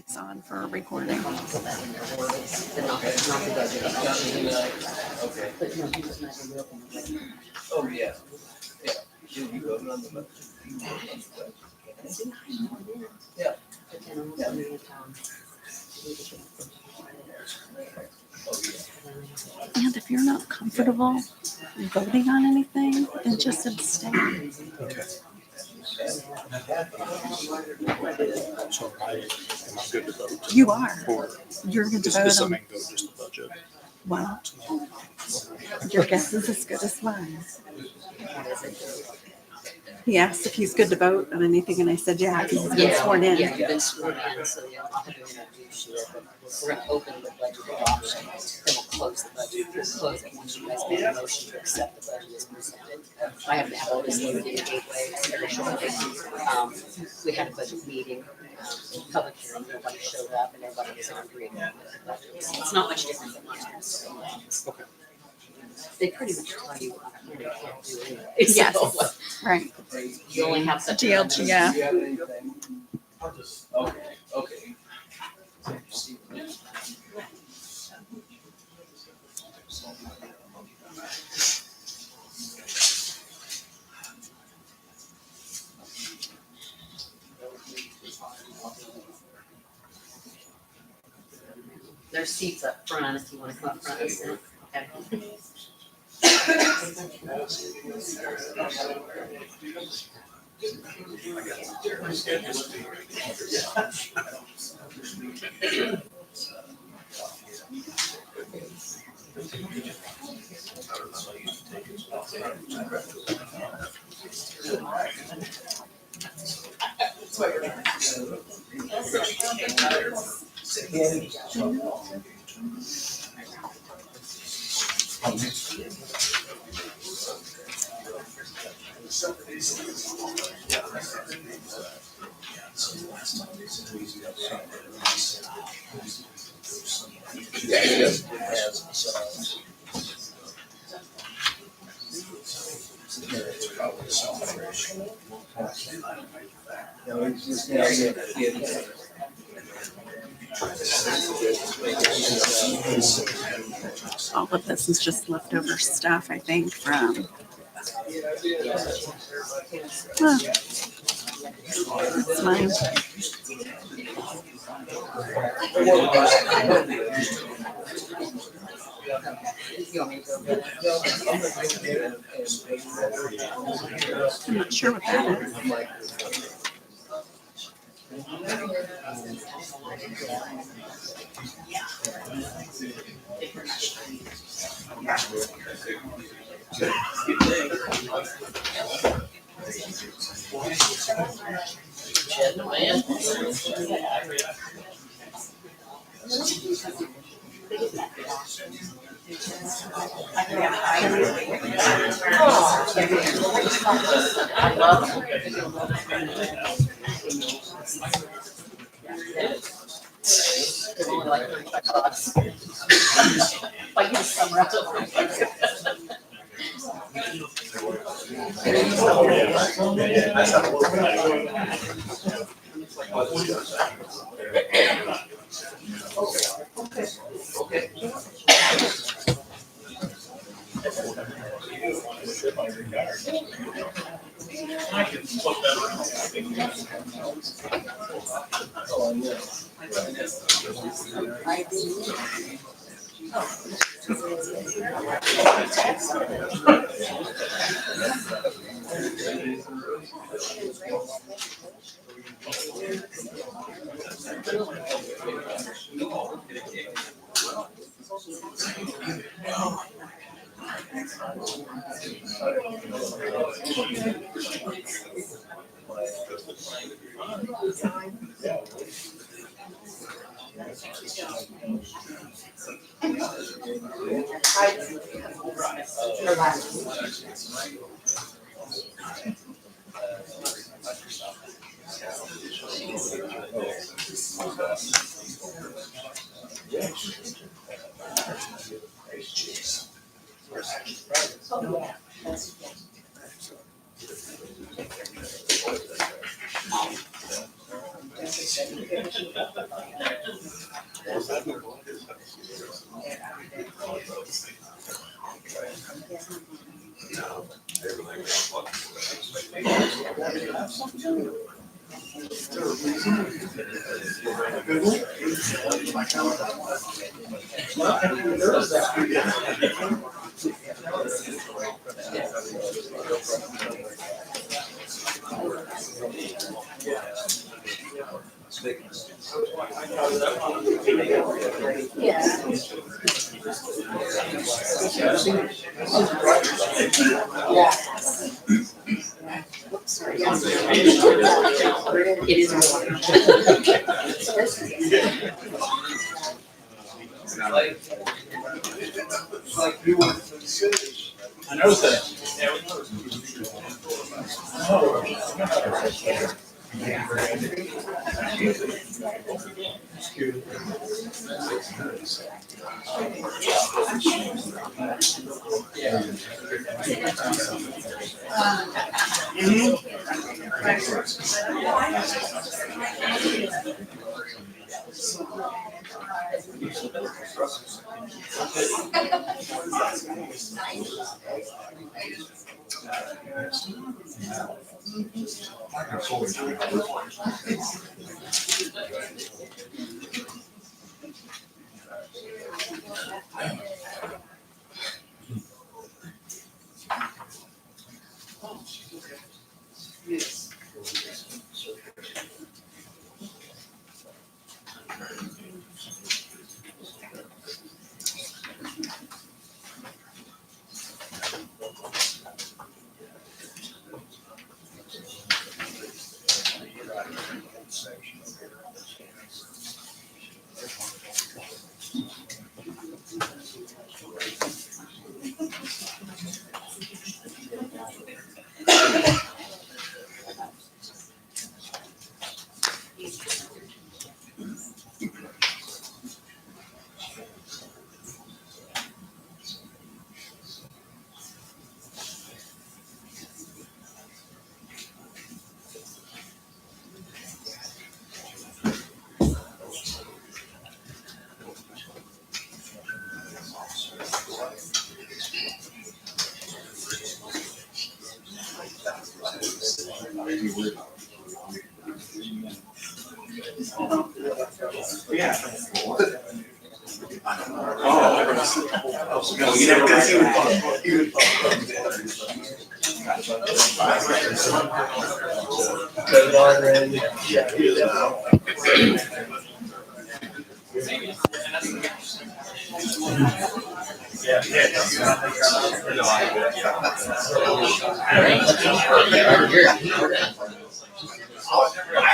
mics on for recording. Okay. Oh, yeah. Yeah. You voted on the budget. Yeah. And if you're not comfortable voting on anything, then just abstain. Okay. So am I good to vote? You are. Or You're good to is vote something on. go just the budget? Well, your guess is as good as mine. He asked if he's good to vote on anything, and I said, yeah, because he's been sworn in. Yeah, you've been sworn in, so I'll have to introduce you. We're going to open the budget adoption, then we'll close the budget. We'll close it once you guys make a motion to accept the budget as presented. I have to have all this loaded in the gateway very shortly. We had a budget meeting, public hearing, nobody showed up, and everybody was in agreement with the budget. So it's not much different than last time. Okay. They pretty much tell you what you can't do anyway. Yes, So, right. you only have such a DLG, yeah. Do you have anything? I'll just. Okay. There's seats up front if you want to come up front and sit. Okay. All of this is just leftover stuff, I think, from. Well, that's mine. You want me to go get it? I'm not sure what that is. Like you summer up. It is. I noticed that.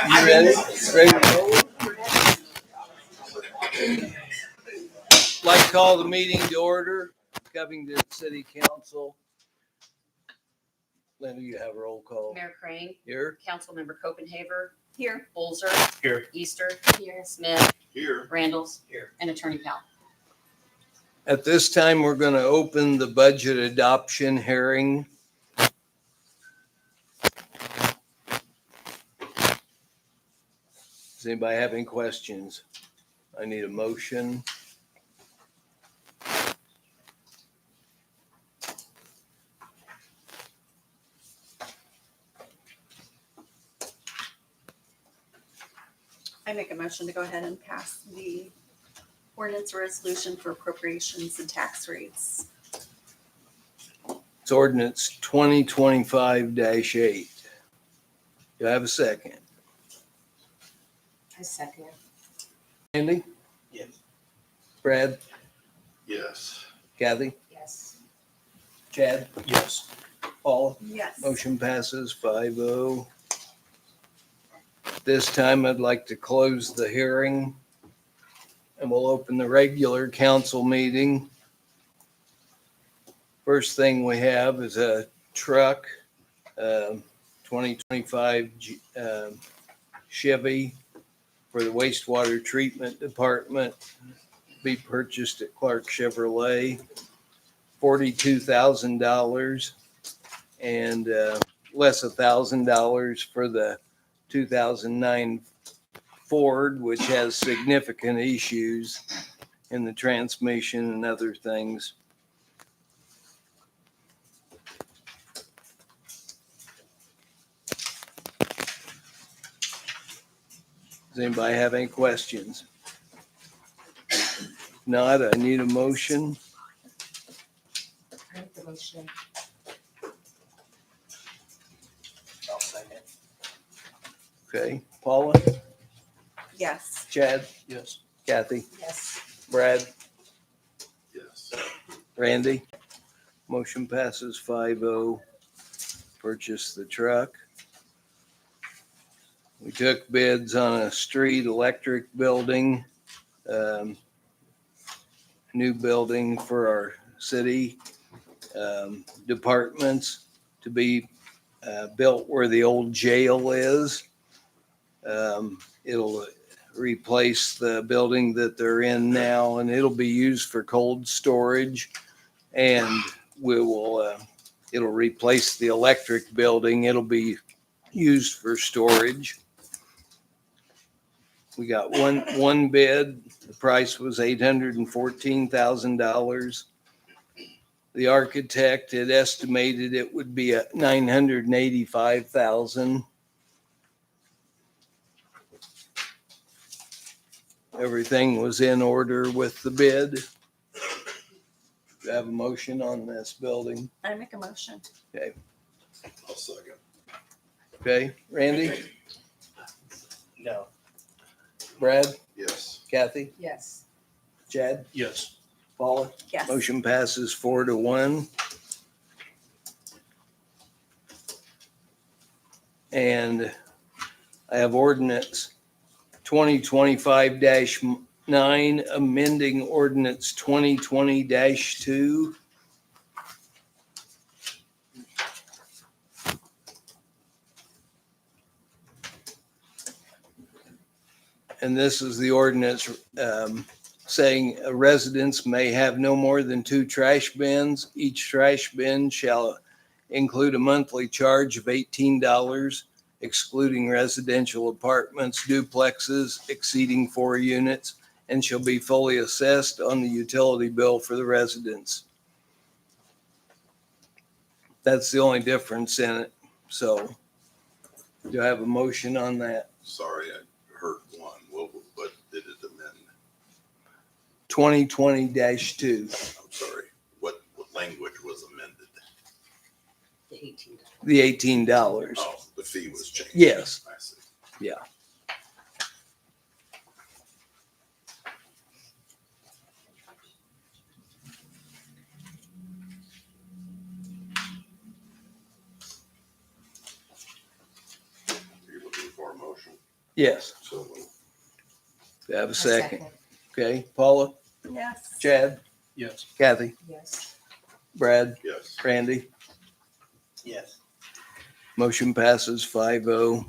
You ready? Ready to roll? Like to call the meeting to order. Covington City Council. Linda, you have a roll call. Mayor Crane, Here. Councilmember Copenhaver, Here. Bolzer, Here. Easter, Smith, Here. Randalls, and Attorney Powell. At this time, we're going to open the budget adoption hearing. Does anybody have any questions? I need a motion. I make a motion to go ahead and pass the ordinance resolution for appropriations and tax rates. It's ordinance 2025-8. Do I have a second? I second. Andy? Yes. Brad? Yes. Kathy? Yes. Chad? Yes. Paula? Yes. Motion passes 5-0. This time I'd like to close the hearing and we'll open the regular council meeting. First thing we have is a truck, 2025 Chevy for the wastewater treatment department, be purchased at Clark Chevrolet, $42,000 and less $1,000 for the 2009 Ford, which has significant issues in the transmission and other things. Does anybody have any questions? Not, I need a motion. I make the motion. I'll second. Okay, Paula, Yes. Chad, Yes. Kathy, Yes. Brad, Yes. Randy. Motion passes 5-0. Purchase the truck. We took bids on a street electric building, new building for our city departments to be built where the old jail is. It'll replace the building that they're in now, and it'll be used for cold storage. And we will, it'll replace the electric building. It'll be used for storage. We got one bid. The price was $814,000. The architect had estimated it would be at $985,000. Everything was in order with the bid. Do you have a motion on this building? I make a motion. I'll second. Okay, Randy, No. Brad, Yes. Kathy, Yes. Chad, Yes. Paula? Yes. Motion passes 4-1. And I have ordinance 2025-9, amending ordinance 2020-2. And this is the ordinance saying a residence may have no more than 2 trash bins. Each trash bin shall include a monthly charge of $18, excluding residential apartments, duplexes exceeding 4 units, and shall be fully assessed on the utility bill for the residents. That's the only difference in it. So do I have a motion on that? Sorry, I heard one. What did it amend? 2020-2, I'm sorry. What language was amended? The $18. the $18. Oh, the fee was changed. Yes. I see. Yeah. You're looking for a motion? Yes. So moved. Do I have a second? Okay, Paula, Yes. Chad, Yes. Kathy, Yes. Brad, Yes. Randy. Yes. Motion passes 5-0.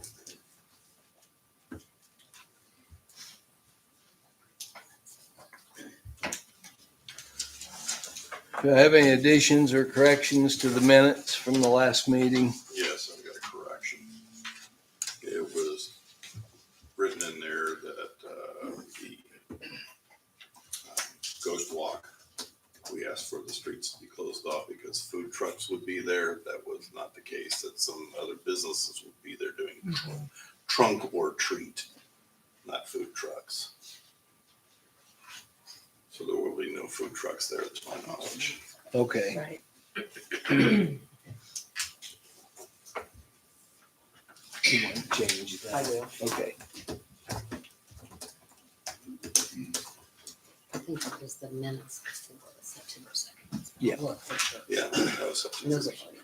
Do I have any additions or corrections to the minutes from the last meeting? Yes, I've got a correction. It was written in there that the Ghost Walk, we asked for the streets to be closed off because food trucks would be there. That was not the case, that some other businesses would be there doing trunk or treat, not food trucks. So there will be no food trucks there, to my knowledge. Okay. Right. You want to change that? I will. Okay. I think it was the minutes. I think it was September 2nd. Yeah. Look, for sure. Yeah, that was And those September. are voting.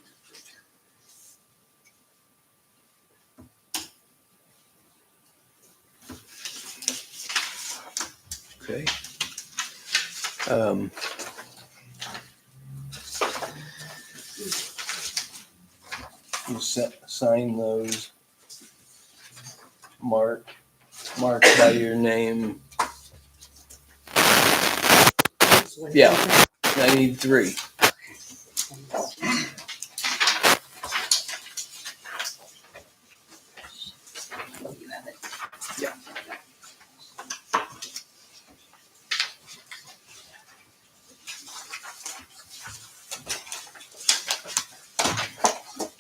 Okay. You sign those. Mark by your name. So when- Yeah. I need 3. Oh, you have it. Yeah.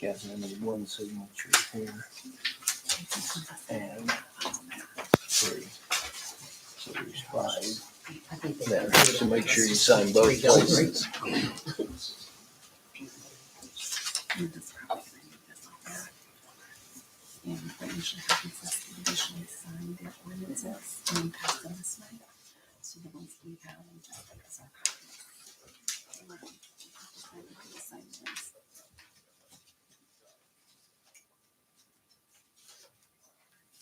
Guys, I need one signature here. And three. So there's five I think they. there. So make sure you sign both places. And this probably is like that. And what usually happens is the additionally signed the ordinances and then pass them this way. So the ones we have and just like as our copies. Sign ones.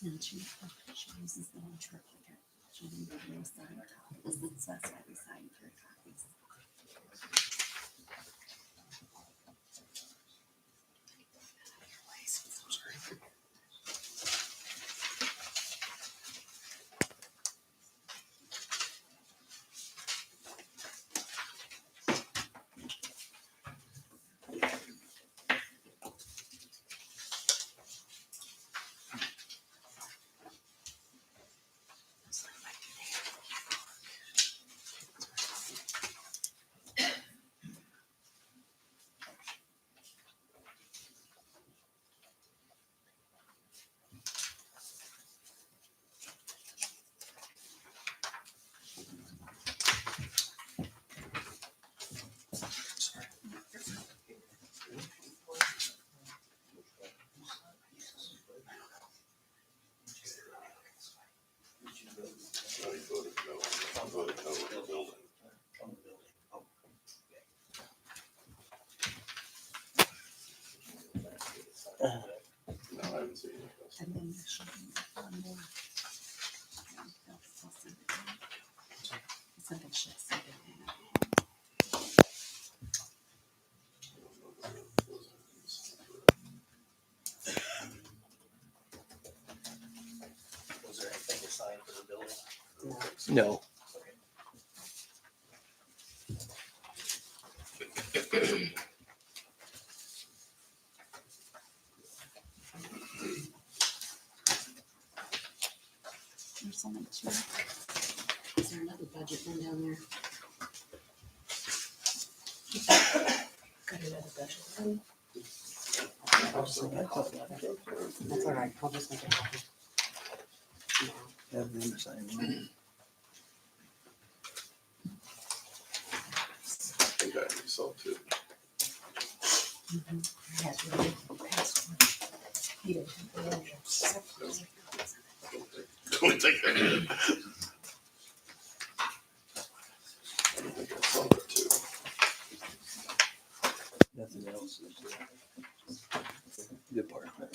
And she uses the one triplicate. She didn't give me a signed copy. So that's why we signed 3 copies. So he voted no, I voted no on the building. No, I haven't seen it. And then there should be one more. I'll send it to you. Something should send it in. Was there anything to sign for the building? No. There's something too. Is there another budget one down there? Got another budget one? That's all right, I'll just make a copy. Have them sign one. I think I saw too. I had to read the past one. You didn't have the address. Don't think I did. I don't think I saw that too. Nothing else is department.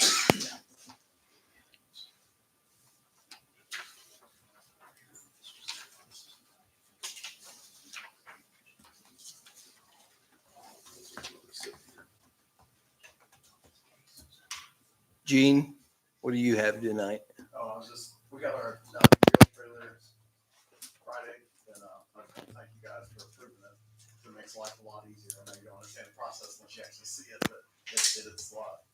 Gene, what do you have tonight? Oh, I was just, we got our grill trailer Friday, and thank you guys for approving it. It makes life a lot easier. I know you don't understand the process once you actually see it, but it's a lot.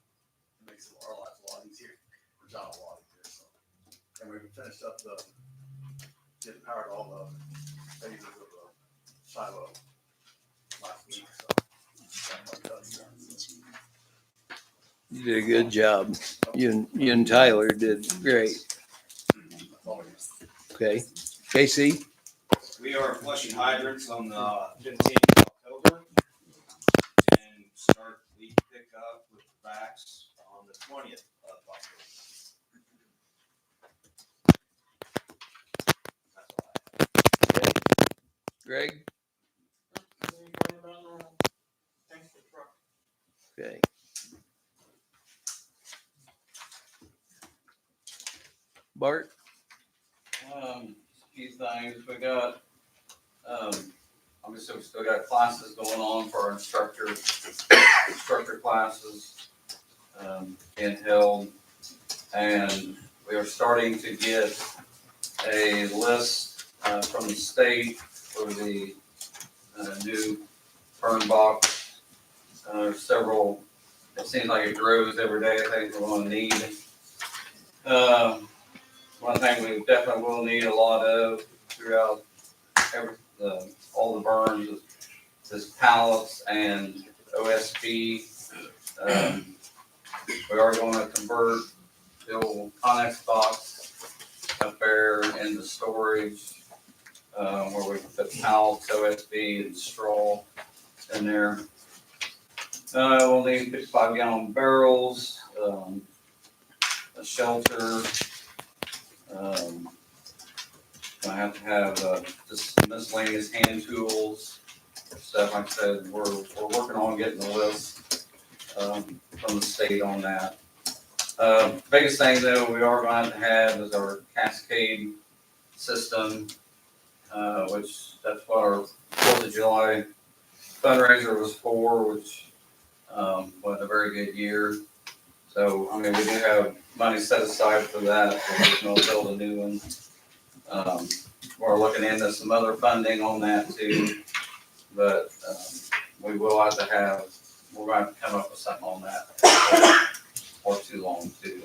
It makes our life a lot easier, our job a lot easier, so. And we finished up getting power to all the phases of the silo last week, so. You did a good job. You and Tyler did great. Okay. Casey? We are flushing hydrants on the 15th of October and start leak pickup with the backs on the 20th of October. That's all I have. Greg? Okay. Bart? A few things, we got, obviously we still got classes going on for our instructor classes, being held. And we are starting to get a list, from the state for the, new burn box. Several, it seems like it grows every day, I think we're gonna need. One thing we definitely will need a lot of throughout all the burns is pallets and OSB. We are going to convert the old Connex box up there in the storage, where we put pallets, OSB and straw in there. We'll need 55-gallon barrels, a shelter. I have to have just miscellaneous hand tools, stuff. Like I said, we're working on getting a list from the state on that. Biggest thing though we are going to have is our cascade system, which that's what our 4th of July fundraiser was for, which was a very good year. So, I mean, we do have money set aside for that, so we're going to build a new one. We're looking into some other funding on that too, but we will have to have, we're going to have to come up with something on that or too long too.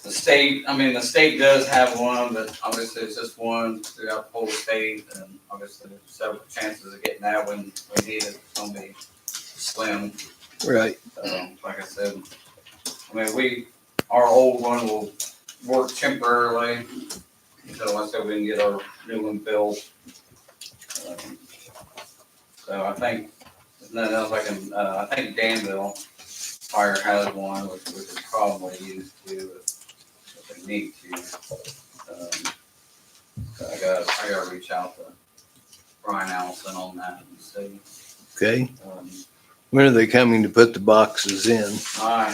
The state does have one, but obviously it's just one throughout the whole state, and obviously there's several chances of getting that when we need it. It's going to be slim. Right. Like I said, I mean, our old one will work temporarily until I said we can get our new one built. So I think, there's nothing else I think Danville Fire has one, which is probably used to if they need to. So I gotta reach out to Brian Allison on that and see. Okay. When are they coming to put the boxes in? I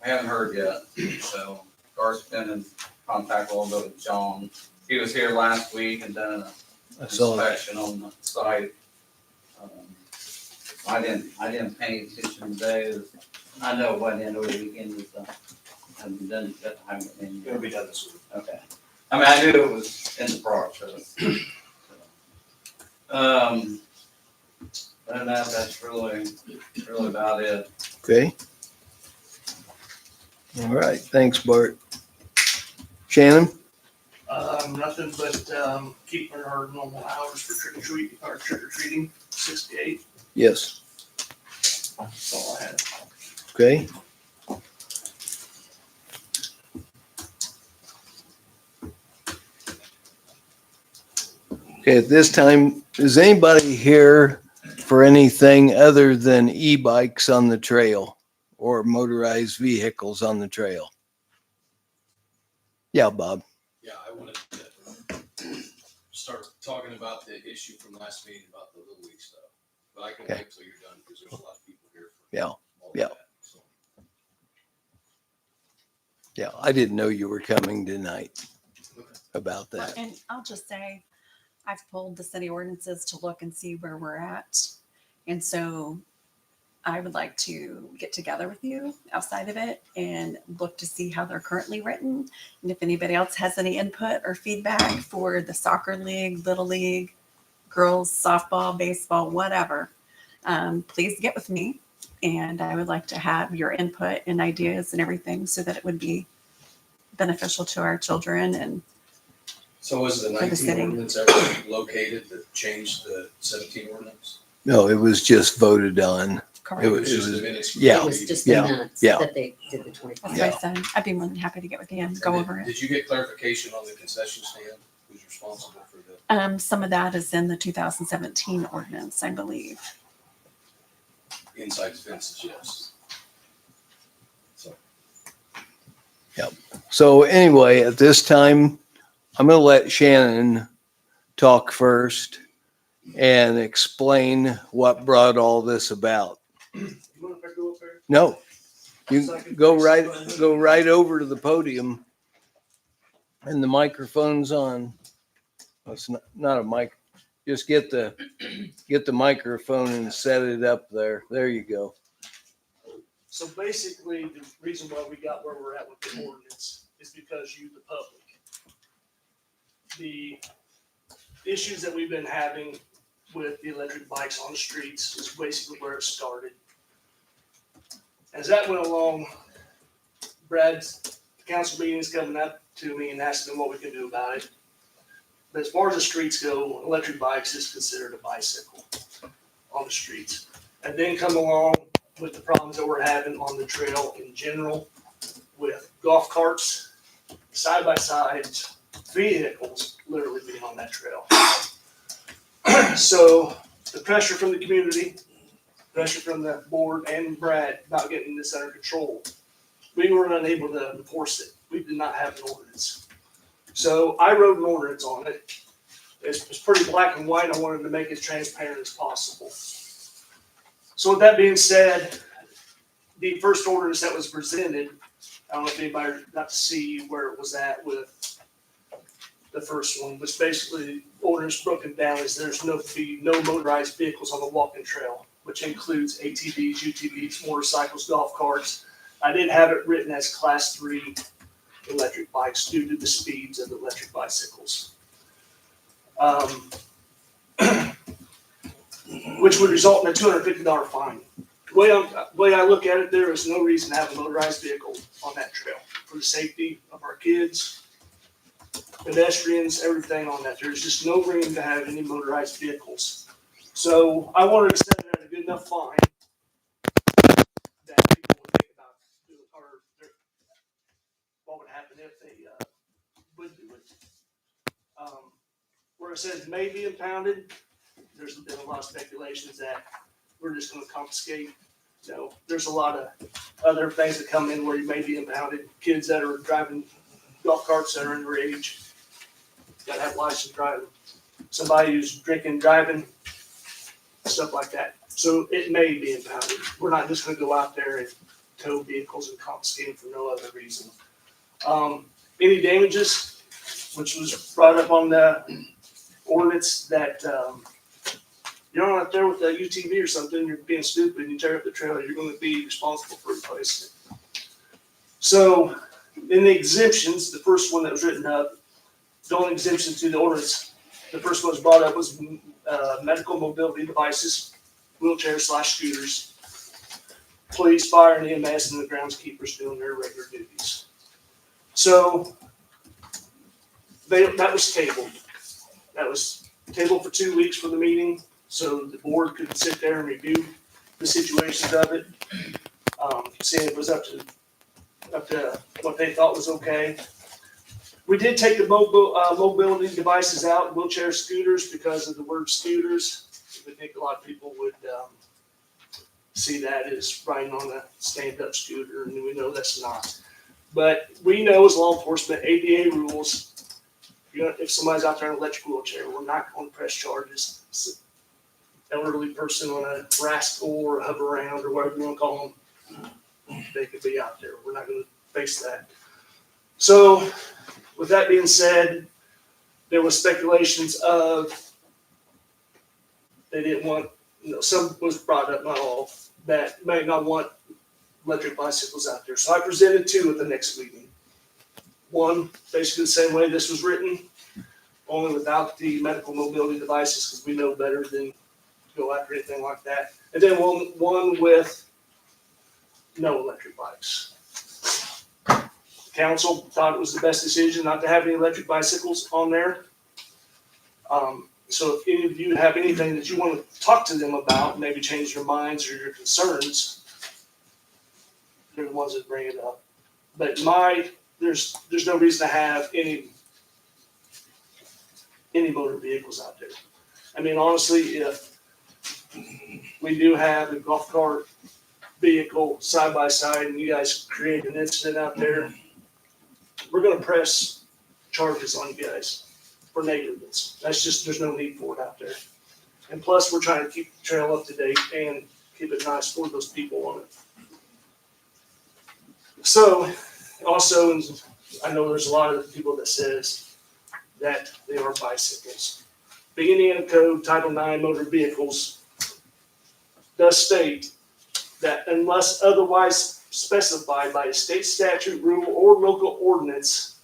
haven't heard yet. So Garth's been in contact a little bit with John. He was here last week and done an inspection on the site. I didn't pay attention today. I know it wasn't in over the weekend, but I haven't done it that time. It'll be done this week. Okay. I mean, I knew it was in the process. And that's really about it. Okay. All right. Thanks, Bart. Shannon? Nothing but, keeping our normal hours for trick or treating, 6 to 8. Yes. That's all I had. Okay. Okay, at this time, is anybody here for anything other than e-bikes on the trail or motorized vehicles on the trail? Yeah, Bob. Yeah, I wanted to start talking about the issue from last meeting about the Little League stuff. But I can Okay. wait till you're done because there's a lot of people here for Yeah, all of yeah. that, so. Yeah, I didn't know you were coming tonight about that. And I'll just say, I've pulled the city ordinances to look and see where we're at. And so I would like to get together with you outside of it and look to see how they're currently written. And if anybody else has any input or feedback for the soccer league, little league, girls, softball, baseball, whatever, please get with me. And I would like to have your input and ideas and everything so that it would be beneficial to our children. And So was the For the 19 city. ordinance ever located that changed the 17 ordinance? No, it was just voted on. correct. It It was- was just the minutes. from yeah. It the was meeting. just the Yeah, minutes yeah. that they did the 25. That's what I said. I'd be more than happy to get with you and go And over it. Did you get clarification on the concession stand? Who's responsible for the Some of that is in the 2017 ordinance, I believe. inside fences? Yes. So anyway, at this time, I'm going to let Shannon talk first and explain what brought all this about. You want to go up there? No, you go right over to the podium and the microphone's on. Oh, it's not a mic. Just get the microphone and set it up there. There you go. So basically, the reason why we got where we're at with the ordinance is because you, the public. The issues that we've been having with the electric bikes on the streets is basically where it started. As that went along, Brad's council meeting is coming up to me and asking what we can do about it. But as far as the streets go, electric bikes is considered a bicycle on the streets. And then come along with the problems that we're having on the trail in general, with golf carts, side-by-sides, vehicles literally being on that trail. So the pressure from the community, pressure from the board and Brad about getting this under control, we were unable to enforce it. We did not have an ordinance. So I wrote an ordinance on it. It's pretty black and white. I wanted to make it as transparent as possible. So with that being said, the first ordinance that was presented, I don't know if anybody got to see where it was at with the first one, which basically ordinance broken down is there's no motorized vehicles on the walking trail, which includes ATVs, UTVs, motorcycles, golf carts. I did have it written as class 3 electric bikes due to the speeds of the electric bicycles. Which would result in a $250 fine. The way I look at it, there is no reason to have a motorized vehicle on that trail for the safety of our kids, pedestrians, everything on that. There's just no reason to have any motorized vehicles. So I wanted to set it at a good enough fine that people would think about what would happen if they would do it. Where it says may be impounded, there's been a lot of speculations that we're just going to confiscate. No, there's a lot of other things that come in where you may be impounded. Kids that are driving golf carts that are underage, got to have license driving. Somebody who's drinking, driving, stuff like that. So it may be impounded. We're not just going to go out there and tow vehicles and confiscate them for no other reason. Any damages, which was brought up on the ordinance, that you're not out there with a UTV or something, you're being stupid and you tear up the trailer, you're going to be responsible for replacing it. So in the exemptions, the first one that was written up, the only exemption to the ordinance, the first one was brought up was medical mobility devices, wheelchairs/scooters, police, fire, and EMS, and the groundskeepers doing their regular duties. So that was tabled. That was tabled for 2 weeks for the meeting, so the board could sit there and review the situations of it, see if it was up to what they thought was okay. We did take the mobility devices out, wheelchair scooters, because of the word scooters. I think a lot of people would see that as riding on a stand-up scooter, and we know that's not. But we know as law enforcement, ADA rules, if somebody's out there in an electric wheelchair, we're not going to press charges. Elderly person on a rascal or a hover around or whatever you want to call them, they could be out there. We're not going to face that. So with that being said, there was speculations of they didn't want, some was brought up, not all, that might not want electric bicycles out there. So I presented 2 at the next meeting. One, basically the same way this was written, only without the medical mobility devices, because we know better than go after anything like that. And then one with no electric bikes. Council thought it was the best decision not to have any electric bicycles on there. So if any of you have anything that you want to talk to them about, maybe change your minds or your concerns, they're the ones that bring it up. But there's no reason to have any motor vehicles out there. I mean, honestly, if we do have a golf cart vehicle side by side and you guys create an incident out there, we're going to press charges on you guys for negligence. There's no need for it out there. And plus, we're trying to keep the trail up to date and keep it nice for those people on it. So, also, I know there's a lot of people that says that they are bicycles. The Indiana Code Title IX Motor Vehicles does state that unless otherwise specified by a state statute, rule, or local ordinance,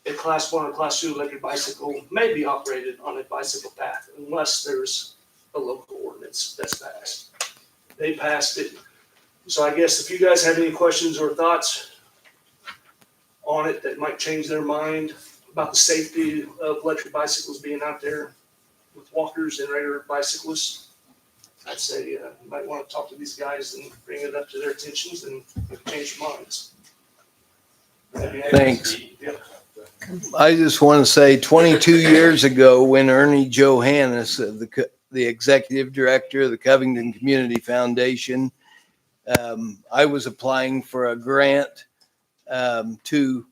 a Class 1 or Class 2 electric bicycle may be operated on a bicycle path unless there's a local ordinance that's passed. They passed it. So I guess if you guys have any questions or thoughts on it that might change their mind about the safety of electric bicycles being out there with walkers and regular bicyclists, I'd say, you might want to talk to these guys and bring it up to their attentions and change their minds. Thanks. Yeah. I just want to say 22 years ago, when Ernie Johannes, the executive director of the Covington Community Foundation, I was applying for a grant to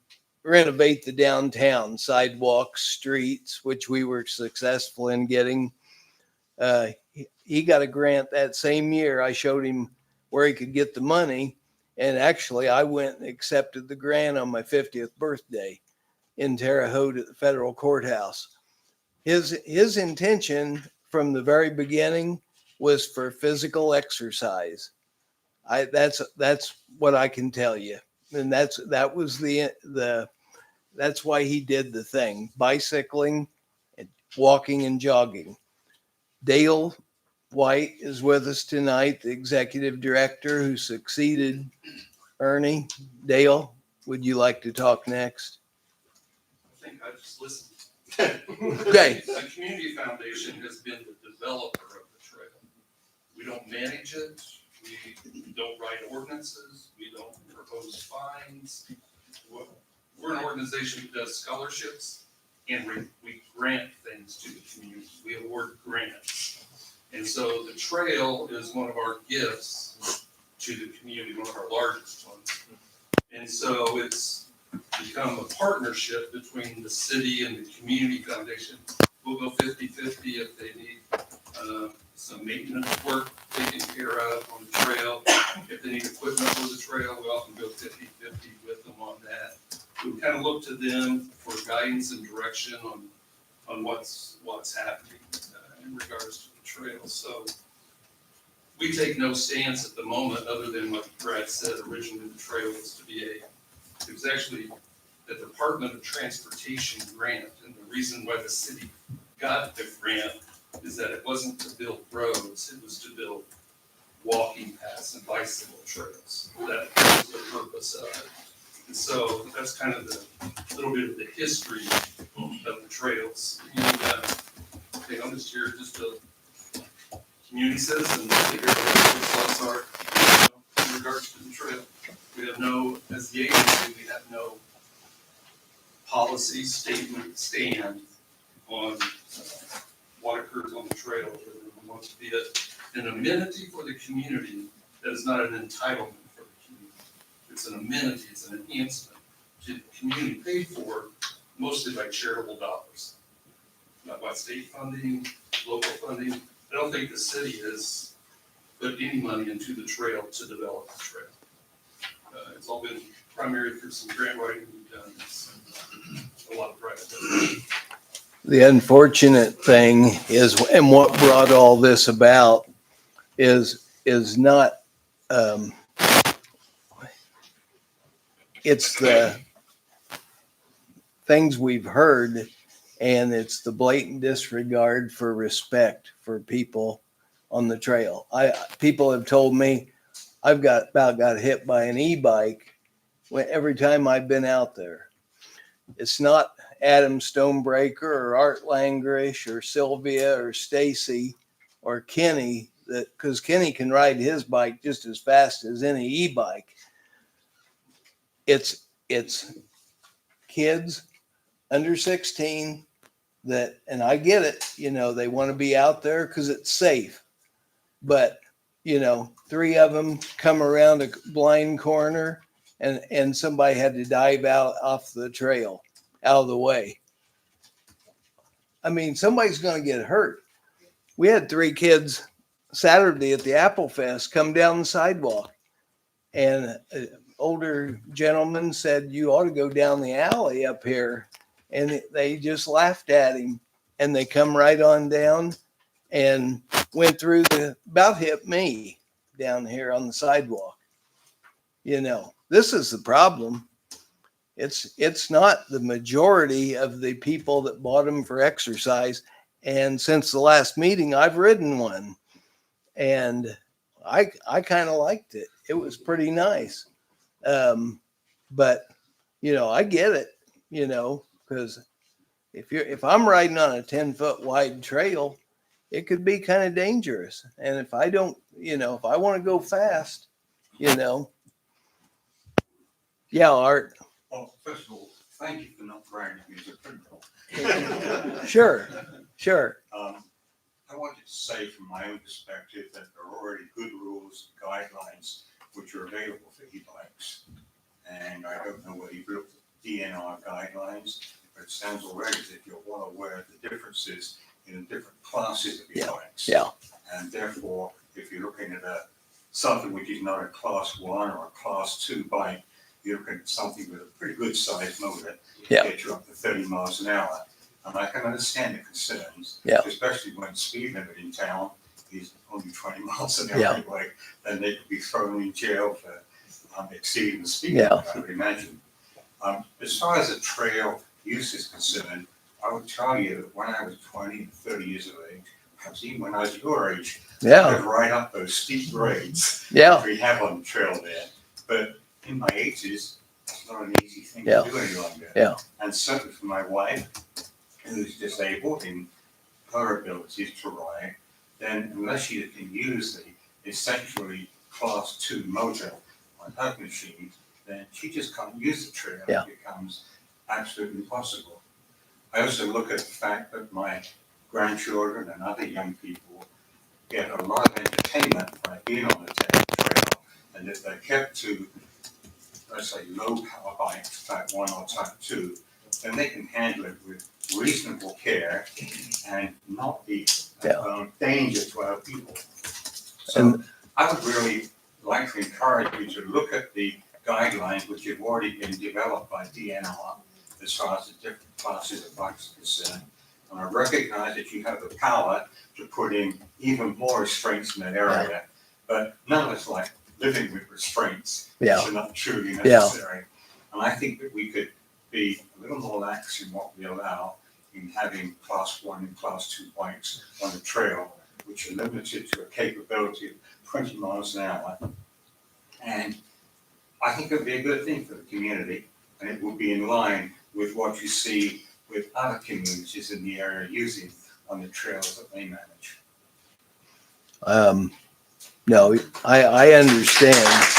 renovate the downtown sidewalks, streets, which we were successful in getting. He got a grant that same year. I showed him where he could get the money. And actually, I went and accepted the grant on my 50th birthday in Terre Haute at the federal courthouse. His intention from the very beginning was for physical exercise. That's what I can tell you. And that's why he did the thing, bicycling and walking and jogging. Dale White is with us tonight, the executive director who succeeded Ernie. Dale, would you like to talk next? I think I just listened. Okay. The community foundation has been the developer of the trail. We don't manage it. We don't write ordinances. We don't propose fines. We're an organization that does scholarships and we grant things to the community. We award grants. And so the trail is one of our gifts to the community, one of our largest ones. And so it's become a partnership between the city and the community foundation. We'll go 50-50 if they need some maintenance work taken care of on the trail. If they need equipment for the trail, we often go 50-50 with them on that. We kind of look to them for guidance and direction on what's happening in regards to the trail. So we take no stance at the moment other than what Brad said. Originally, the trail was to be it was actually the Department of Transportation grant, and the reason why the city got the grant is that it wasn't to build roads, it was to build walking paths and bicycle trails. That was the purpose of it. And so that's kind of the little bit of the history of the trails. Okay, I'm just here just to community citizen to hear what people's thoughts are in regards to the trail. We have no, as the agency, we have no policy statement stand on what occurs on the trail. We want to be an amenity for the community that is not an entitlement for the community. It's an amenity, it's an enhancement to the community paid for mostly by charitable dollars. Not by state funding, local funding. I don't think the city has put any money into the trail to develop the trail. It's all been primarily through some grant writing we've done. A lot of private. The unfortunate thing is, and what brought all this about is not, it's the things we've heard, and it's the blatant disregard for respect for people on the trail. People have told me I've got hit by an e-bike every time I've been out there. It's not Adam Stonebreaker or Art Langrish or Sylvia or Stacy or Kenny, because Kenny can ride his bike just as fast as any e-bike. It's kids under 16 that, and I get it, they want to be out there because it's safe. But, 3 of them come around a blind corner and somebody had to dive out off the trail, out of the way. I mean, somebody's going to get hurt. We had 3 kids Saturday at the Apple Fest come down the sidewalk, and an older gentleman said, "You ought to go down the alley up here." And they just laughed at him, and they come right on down and went through about hit me down here on the sidewalk. This is the problem. It's not the majority of the people that bought them for exercise. And since the last meeting, I've ridden one, and I kind of liked it. It was pretty nice. But I get it, because if I'm riding on a 10-foot wide trail it could be kind of dangerous. And if I don't, if I want to go fast, yeah, Art, Well, first of all, thank you for not branding me as a criminal. sure. I wanted to say from my own perspective that there are already good rules, guidelines, which are available for e-bikes. And I don't know whether you've looked at DNR guidelines, but it sounds already as if you're well aware of the differences in the different classes of e-bikes. Yeah. And therefore, if you're looking at something which is not a class 1 or a class 2 bike, you're looking at something with a pretty good sized motor to Yeah. get you up to 30 miles an hour. And I can understand the concerns, Yeah. especially when the speed limit in town is only 20 miles an hour Yeah. anyway, then they could be thrown in jail for exceeding the speed Yeah. limit, I would imagine. As far as the trail use is concerned, I would tell you that when I was 20 and 30 years of age, perhaps even when I was your age, I Yeah. could ride up those steep grades Yeah. we have on the trail there. But in my 80s, it's not an easy thing Yeah. to do any longer. Yeah. And certainly for my wife, who's disabled in her abilities to ride, then unless she can use the essentially class 2 motor on her machine, then she just can't use the trail. Yeah. It becomes absolutely impossible. I also look at the fact that my grandchildren and other young people get a lot of entertainment by being on the trail, and if they're kept to, let's say, low power bikes, type 1 or type 2, then they can handle it with reasonable care and not be a danger to other people. So And- I would really like to encourage you to look at the guidelines which have already been developed by DNR as far as the different classes of bikes are concerned. And I recognize that you have the power to put in even more restraints in that area, but none of us like living with restraints Yeah. which are not truly Yeah. necessary. And I think that we could be a little more lax in what we allow in having class 1 and class 2 bikes on the trail, which are limited to a capability of 20 miles an hour. And I think it would be a good thing for the community, and it would be in line with what you see with other communities in the area using on the trails that they manage. No, I understand.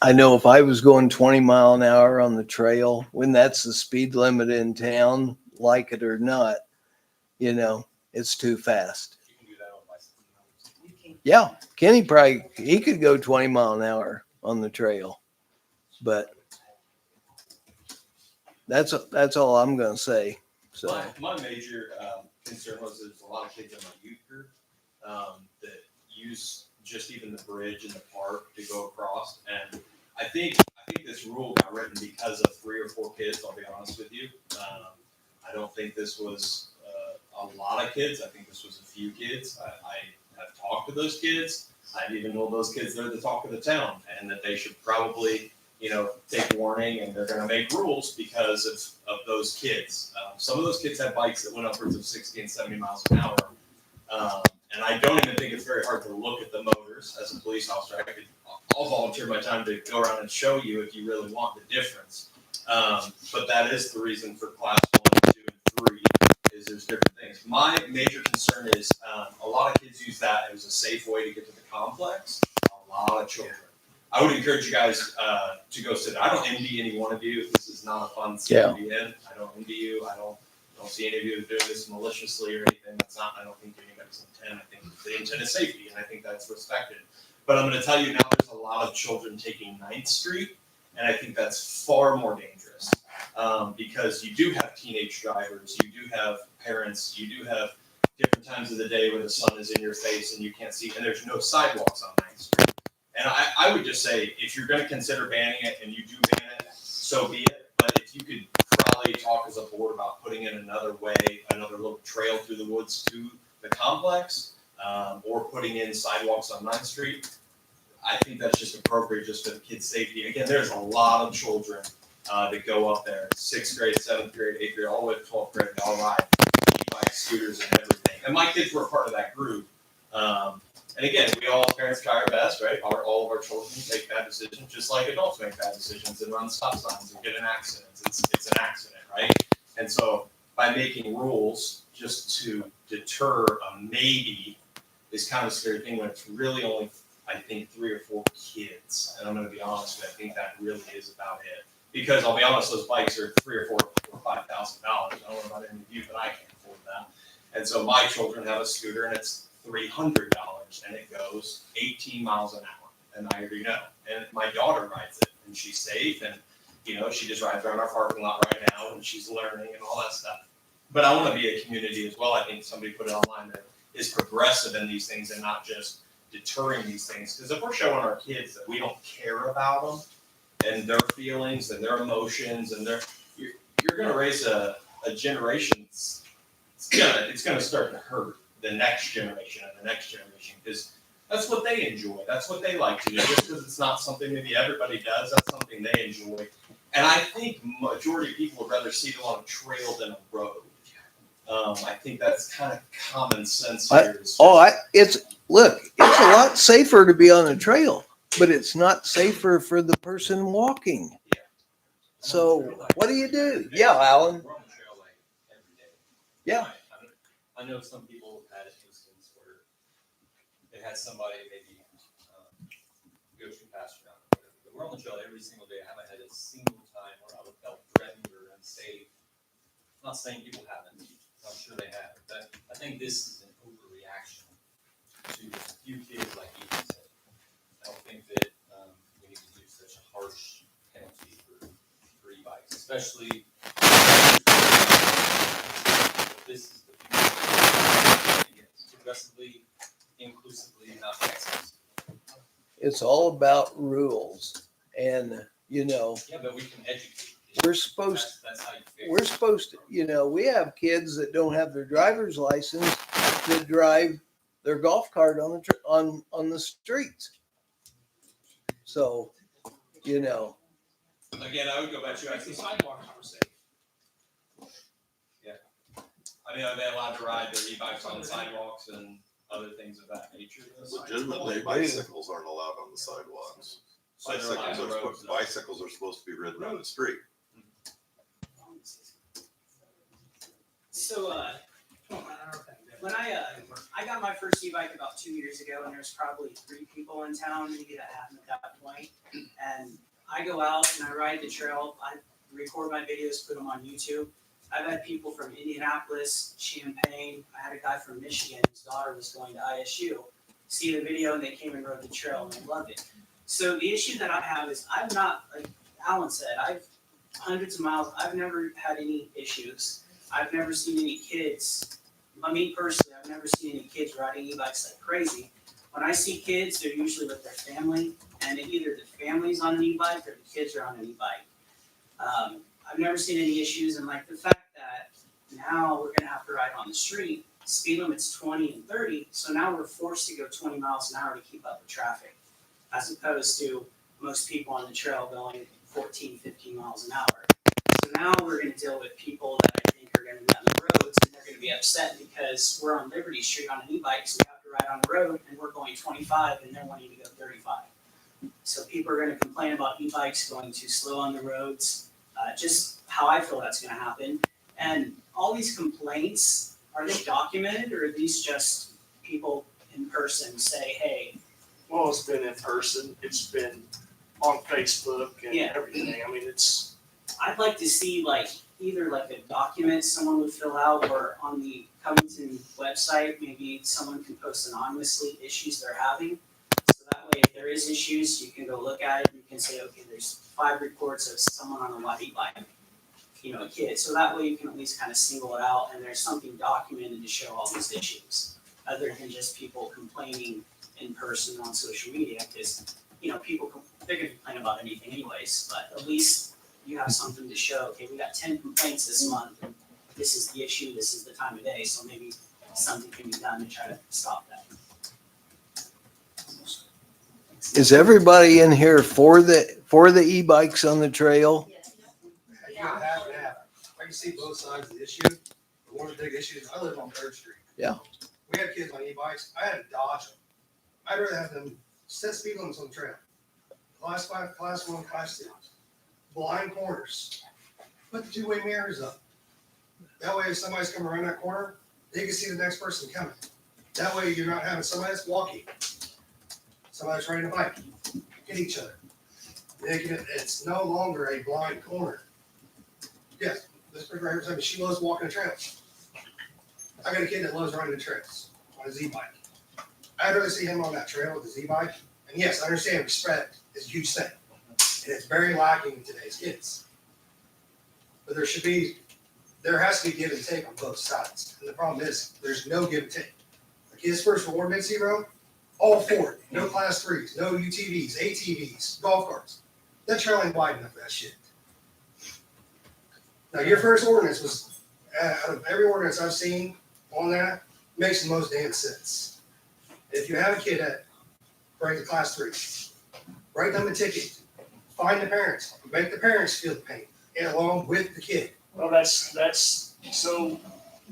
I know if I was going 20 mile an hour on the trail, when that's the speed limit in town, like it or not, it's too fast. You can do that on bicycle. Yeah, Kenny he could go 20 mile an hour on the trail, but that's all I'm gonna say. So, My major concern was there's a lot of kids in my youth group that use just even the bridge in the park to go across. And I think this rule got written because of 3 or 4 kids, I'll be honest with you. I don't think this was a lot of kids. I think this was a few kids. I have talked to those kids. I even know those kids, they're the talk of the town, and that they should probably, take warning, and they're gonna make rules because of those kids. Some of those kids had bikes that went upwards of 60 and 70 miles an hour. And I don't even think it's very hard to look at the motors as a police officer. I'll volunteer my time to go around and show you if you really want the difference. But that is the reason for class 1, 2, and 3 is there's different things. My major concern is a lot of kids use that as a safe way to get to the complex. A lot of children. I would encourage you guys to go sit. I don't envy any one of you. This is not a fun city to be in. I don't envy you. I don't see any of you doing this maliciously or anything. That's not. I don't think anybody's intent. I think the intent is safety, and I think that's respected. But I'm going to tell you now, there's a lot of children taking 9th Street, and I think that's far more dangerous because you do have teenage drivers, you do have parents, you do have different times of the day where the sun is in your face and you can't see, and there's no sidewalks on 9th Street. And I would just say, if you're going to consider banning it, and you do ban it, so be it. But if you could probably talk as a board about putting in another way, another little trail through the woods to the complex, or putting in sidewalks on 9th Street, I think that's just appropriate just for the kids' safety. Again, there's a lot of children that go up there, 6th grade, 7th grade, 8th grade, all the way to 12th grade, they all ride e-bikes, scooters, and everything. And my kids were a part of that group. And again, we all as parents try our best, right? All of our children make bad decisions, just like adults make bad decisions and run stop signs and get in accidents. It's an accident, right? And so by making rules just to deter a maybe is kind of a scary thing when it's really only, I think, 3 or 4 kids. And I'm gonna be honest with you, I think that really is about it. Because I'll be honest, those bikes are $3,000 or $4,000 or $5,000. I don't know about any of you, but I can't afford that. And so my children have a scooter and it's $300 and it goes 18 miles an hour. And I already know. And my daughter rides it and she's safe and, you know, she just rides around our parking lot right now and she's learning and all that stuff. But I want to be a community as well. I think somebody put it online that is progressive in these things and not just deterring these things. Because if we're showing our kids that we don't care about them and their feelings and their emotions and you're going to raise a generation. It's gonna start to hurt the next generation and the next generation because that's what they enjoy. That's what they like to do. Just because it's not something maybe everybody does, that's something they enjoy. And I think majority of people would rather see them on a trail than a road. I think that's kind of common sense here. It's a lot safer to be on a trail, but it's not safer for the person walking. So what do you do? Yeah, Alan. We're on the trail like every day. Yeah. I know some people have had an instance where they had somebody maybe go too fast around. But we're on the trail every single day. I haven't had a single time where I felt threatened or unsafe. I'm not saying people haven't. I'm sure they have. But I think this is an overreaction to a few kids like you said. I don't think that we need to use such a harsh penalty for e-bikes, especially this is the future. Progressively, inclusively, not Texas. It's all about rules. And, you know, Yeah, but we can educate. we're supposed That's how you fix we're it. supposed to, you know, we have kids that don't have their driver's license that drive their golf cart on the on the streets. So, you know, Again, I would go back to Like the sidewalks are safe. I mean, are they allowed to ride their e-bikes on the sidewalks and other things of that nature? Legitimately, bicycles aren't allowed on the sidewalks. So they're allowed on the roads, though. Bicycles are supposed to be ridden on the street. So, when I got my first e-bike about 2 years ago, and there's probably 3 people in town, maybe that happened at that point. And I go out and I ride the trail. I record my videos, put them on YouTube. I've had people from Indianapolis, Champaign. I had a guy from Michigan. His daughter was going to ISU. See the video, and they came and rode the trail, and they loved it. So the issue that I have is I've not, like Alan said, I've hundreds of miles. I've never had any issues. I've never seen any kids. I mean, personally, I've never seen any kids riding e-bikes like crazy. When I see kids, they're usually with their family, and either the family's on an e-bike or the kids are on an e-bike. I've never seen any issues, and like the fact that now we're gonna have to ride on the street, speed limit's 20 and 30, so now we're forced to go 20 miles an hour to keep up with traffic, as opposed to most people on the trail going 14, 15 miles an hour. So now we're gonna deal with people that I think are gonna be on the roads, and they're gonna be upset because we're on Liberty Street on an e-bike, so we have to ride on the road, and we're going 25, and they're wanting to go 35. So people are gonna complain about e-bikes going too slow on the roads, just how I feel that's gonna happen. And all these complaints, are they documented, or are these just people in person say, hey? Well, it's been in person, it's been on Facebook and Yeah. everything. I mean, it's, I'd like to see either a document someone would fill out, or on the Covington website, maybe someone can post anonymously issues they're having. So that way, if there is issues, you can go look at it, and you can say, okay, there's 5 reports of someone on a white e-bike, a kid. So that way you can at least kind of single it out, and there's something documented to show all these issues, other than just people complaining in person on social media, because, people, they're gonna complain about anything anyways, but at least you have something to show, okay, we got 10 complaints this month, and this is the issue, this is the time of day, so maybe something can be done to try to stop that. is everybody in here for the e-bikes on the trail? You gotta have and have. I can see both sides of the issue, but one of the big issues, I live on 3rd Street. Yeah. We had kids on e-bikes, I had to dodge them. I'd rather have them set speed limits on the trail. Class 5, Class 1, Class 2. Blind corners. Put the 2-way mirrors up. That way, if somebody's coming around that corner, they can see the next person coming. That way, you're not having somebody that's walking, somebody's riding a bike, hit each other. It's no longer a blind corner. Yes, this person right here, telling me she loves walking the trails. I got a kid that loves running the trails on a Z-bike. I'd rather see him on that trail with a Z-bike. And yes, I understand respect is a huge thing. And it's very lacking in today's kids. But there has to be give and take on both sides. And the problem is, there's no give and take. Like his first reward mid-sea road, all for it. No class 3s, no UTVs, ATVs, golf carts. That trail ain't wide enough for that shit. Now, your first ordinance was, out of every ordinance I've seen on that, makes the most damn sense. If you have a kid that brings a class 3, write them a ticket, find the parents, make the parents feel the pain, and along with the kid. Well, that's, so,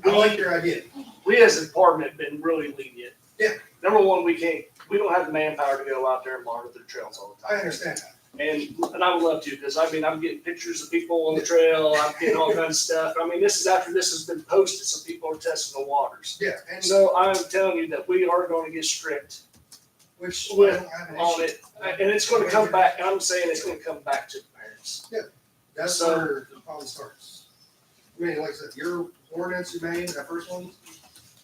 I like your idea. we as a department have been really lenient. Yeah. Number one, we don't have the manpower to go out there and monitor the trails all the I time. understand that. And I would love to, because I mean, I'm getting pictures of people on the trail, I'm getting all kinds of stuff. I mean, this is after this has been posted, so people are testing the waters. Yeah, and So I'm telling you that we are going to get strict which I with, don't have an on issue. it, and it's going to come back, and I'm saying it's going to come back to the parents. That's So- where the problem starts. I mean, like I said, your ordinance you made, that first one,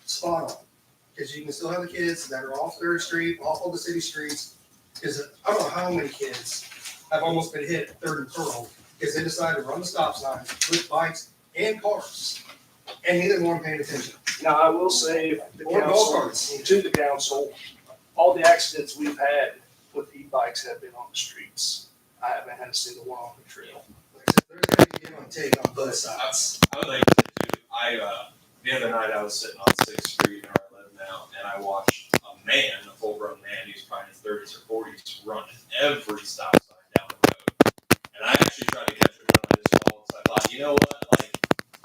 spot on. Because you can still have the kids that are off Third Street, off all the city streets. Because I don't know how many kids have almost been hit at Third and Pearl because they decided to run the stop sign with bikes and cars. And neither one paying attention. Now, I will say, the Or golf council, carts. to the council, all the accidents we've had with e-bikes have been on the streets. I haven't had a single one on the trail. Like I said, there's got to be give and take on both sides. I would like to do, the other night I was sitting on Sixth Street where I live now, and I watched a man, a full-grown man, he was probably in his 30s or 40s, run every stop sign down the road. And I actually tried to catch him when I just called, so I thought, you know what, like,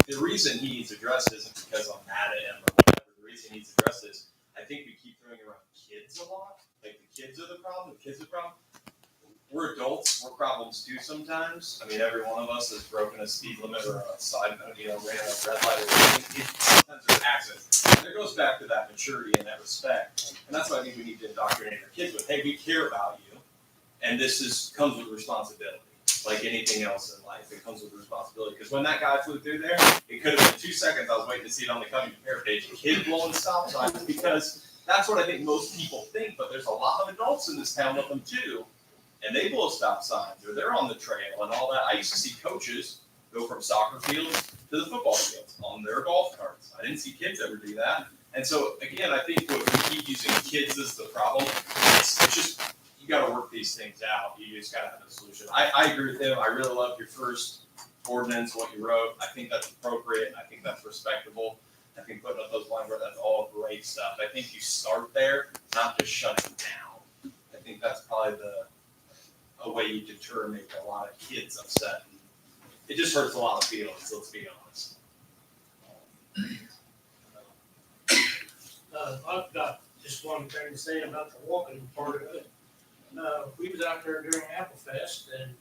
the reason he needs addressed isn't because I'm mad at him or whatever, the reason he needs addressed is, I think we keep throwing around kids a lot, like the kids are the problem, We're adults, we're problems too sometimes. I mean, every one of us has broken a speed limit or a side, ran a red light or anything. Sometimes there's accidents. And it goes back to that maturity and that respect. And that's what I think we need to indoctrinate our kids with. Hey, we care about you. And comes with responsibility. Like anything else in life, it comes with responsibility. Because when that guy flew through there, it could have been 2 seconds. I was waiting to see it on the Covington page. A kid blowing stop signs because that's what I think most people think. But there's a lot of adults in this town with them too. And they blow stop signs, or they're on the trail and all that. I used to see coaches go from soccer fields to the football fields on their golf carts. I didn't see kids ever do that. And so, again, I think when we keep using kids as the problem, it's just, you got to work these things out. You just got to have a solution. I agree with him. I really love your first ordinance, what you wrote. I think that's appropriate. I think that's respectable. I think putting up those lines, that's all great stuff. I think you start there, not just shut it down. I think that's probably a way you deter and make a lot of kids upset. It just hurts a lot of feelings, let's be honest. I've got just one thing to say about the walking part of it. We was out there during Apple Fest and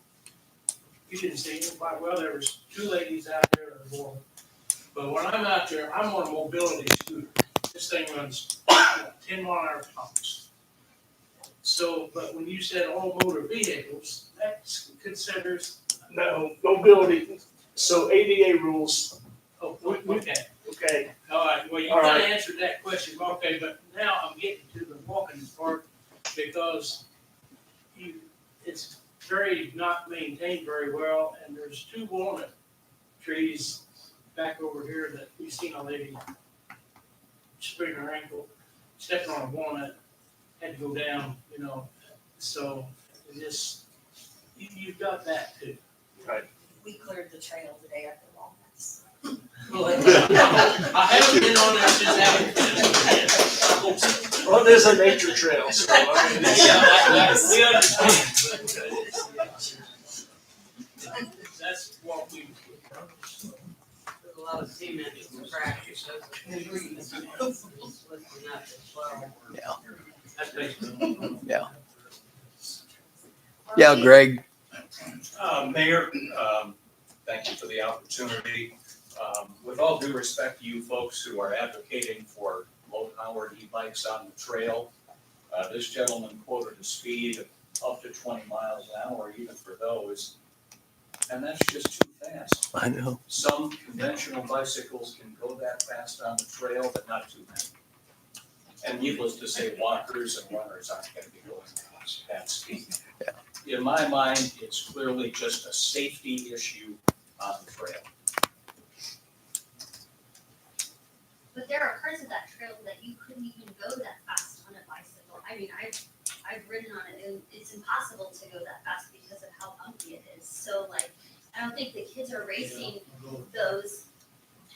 you didn't see it quite well. There was 2 ladies out there that were walking. But when I'm out there, I'm on a mobility scooter. This thing runs 10 mile an hour tops. So, but when you said all motor vehicles, that considers. No, mobility, so ADA rules, Oh, okay. okay, All right, well, you All kind right. of answered that question, okay, but now I'm getting to the walking part because it's very not maintained very well, and there's 2 walnut trees back over here that we've seen a lady sprain her ankle, stepping on a walnut, had to go down, so you've got that too. We cleared the trail the day after Walnuts. I haven't been on there since that. well, there's a nature trail, so I mean, We understand, but that's what we. There's a lot of cement in the practice, those lifting up as well. Yeah. That's basically. Yeah, Greg. Mayor, thank you for the opportunity. With all due respect to you folks who are advocating for low-powered e-bikes on the trail, this gentleman quoted a speed of up to 20 miles an hour even for those, and that's just too fast. I know. Some conventional bicycles can go that fast on the trail, but not too many. And needless to say, walkers and runners aren't gonna be going that speed. In my mind, it's clearly just a safety issue on the trail. But there are parts of that trail that you couldn't even go that fast on a bicycle. I mean, I've ridden on it and it's impossible to go that fast because of how bumpy it is. So like, I don't think the kids are racing those.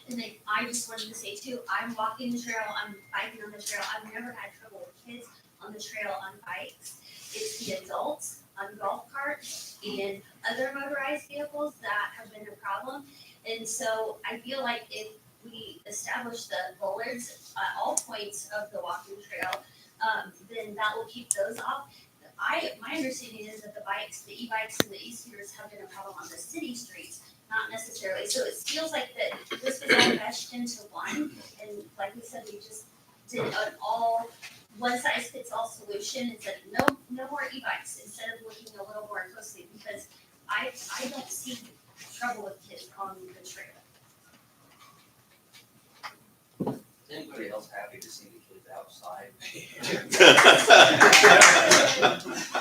And then I just wanted to say too, I'm walking the trail, I'm biking on the trail. I've never had trouble with kids on the trail on bikes. It's the adults on golf carts and other motorized vehicles that have been a problem. And so I feel like if we establish the bollards at all points of the walking trail, then that will keep those off. My understanding is that the e-bikes and the e-scooters have been a problem on the city streets, not necessarily. So it feels like that this was all meshed into one, and like we said, we just did an all one-size-fits-all solution and said no more e-bikes instead of looking a little more closely, because I don't see trouble with kids on the trail. Is anybody else happy to see the kids outside?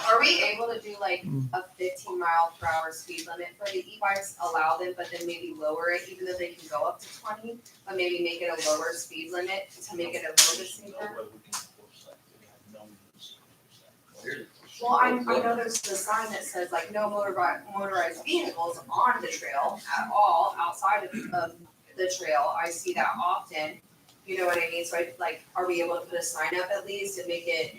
Are we able to do like a 15-mile-per-hour speed limit for the e-bikes, allow them, but then maybe lower it, even though they can go up to 20, but maybe make it a lower speed limit to make it a little bit safer? Well, I know there's the sign that says like no motorized vehicles on the trail at all, outside of the trail. I see that often. You know what I mean? So are we able to put a sign up at least and make it,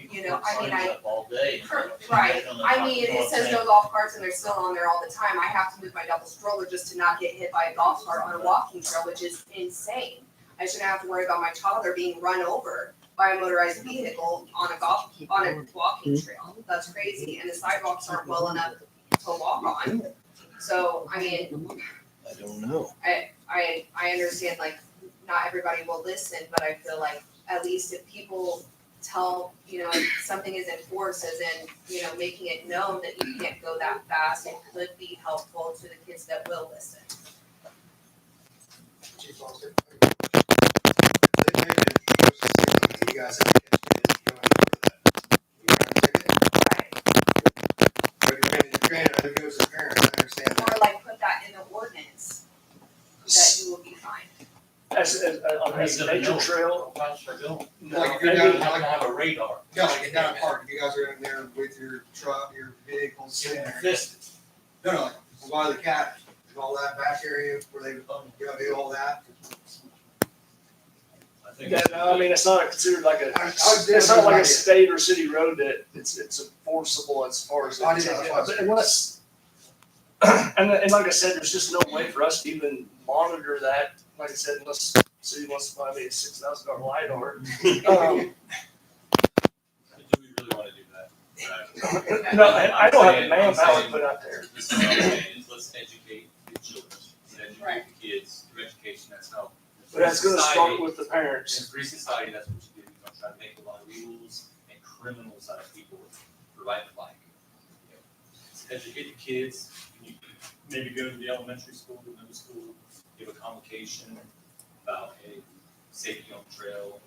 All day. right. I mean, it says no golf carts and they're still on there all the time. I have to move my double stroller just to not get hit by a golf cart on a walking trail, which is insane. I shouldn't have to worry about my toddler being run over by a motorized vehicle on a walking trail. That's crazy. And the sidewalks aren't well enough to walk on. So, I mean, I don't know. I understand like not everybody will listen, but I feel like at least if people tell, if something is enforced, as in, making it known that you can't go that fast, it could be helpful to the kids that will listen. Chief Foster. They made it close to 60, you guys have to catch kids going over that. You got a ticket? But granted, it goes to parents, I understand that. Or like put that in the ordinance, that you will be fined. As a nature trail. Like if you're down, like, Have a radar. yeah, like down at park, if you guys are in there with your truck, your vehicle sitting there. No, like, by the cat, and all that back area where they, do all that. I mean, it's not considered like it's not like a state or city road that it's enforceable as far as. Unless, and like I said, there's just no way for us to even monitor that. Like I said, unless the city wants to buy me a $6,000 LiDAR. Do we really wanna do that? No, I don't have the manpower to put out there. Let's educate the children, educate the kids through education, that's how. But that's gonna start with the parents. In free society, that's what you do, you don't try to make a lot of rules and criminals out of people for riding a bike. Educate the kids, you maybe go to the elementary school, the middle school, give a convocation about, hey, safety on the trail.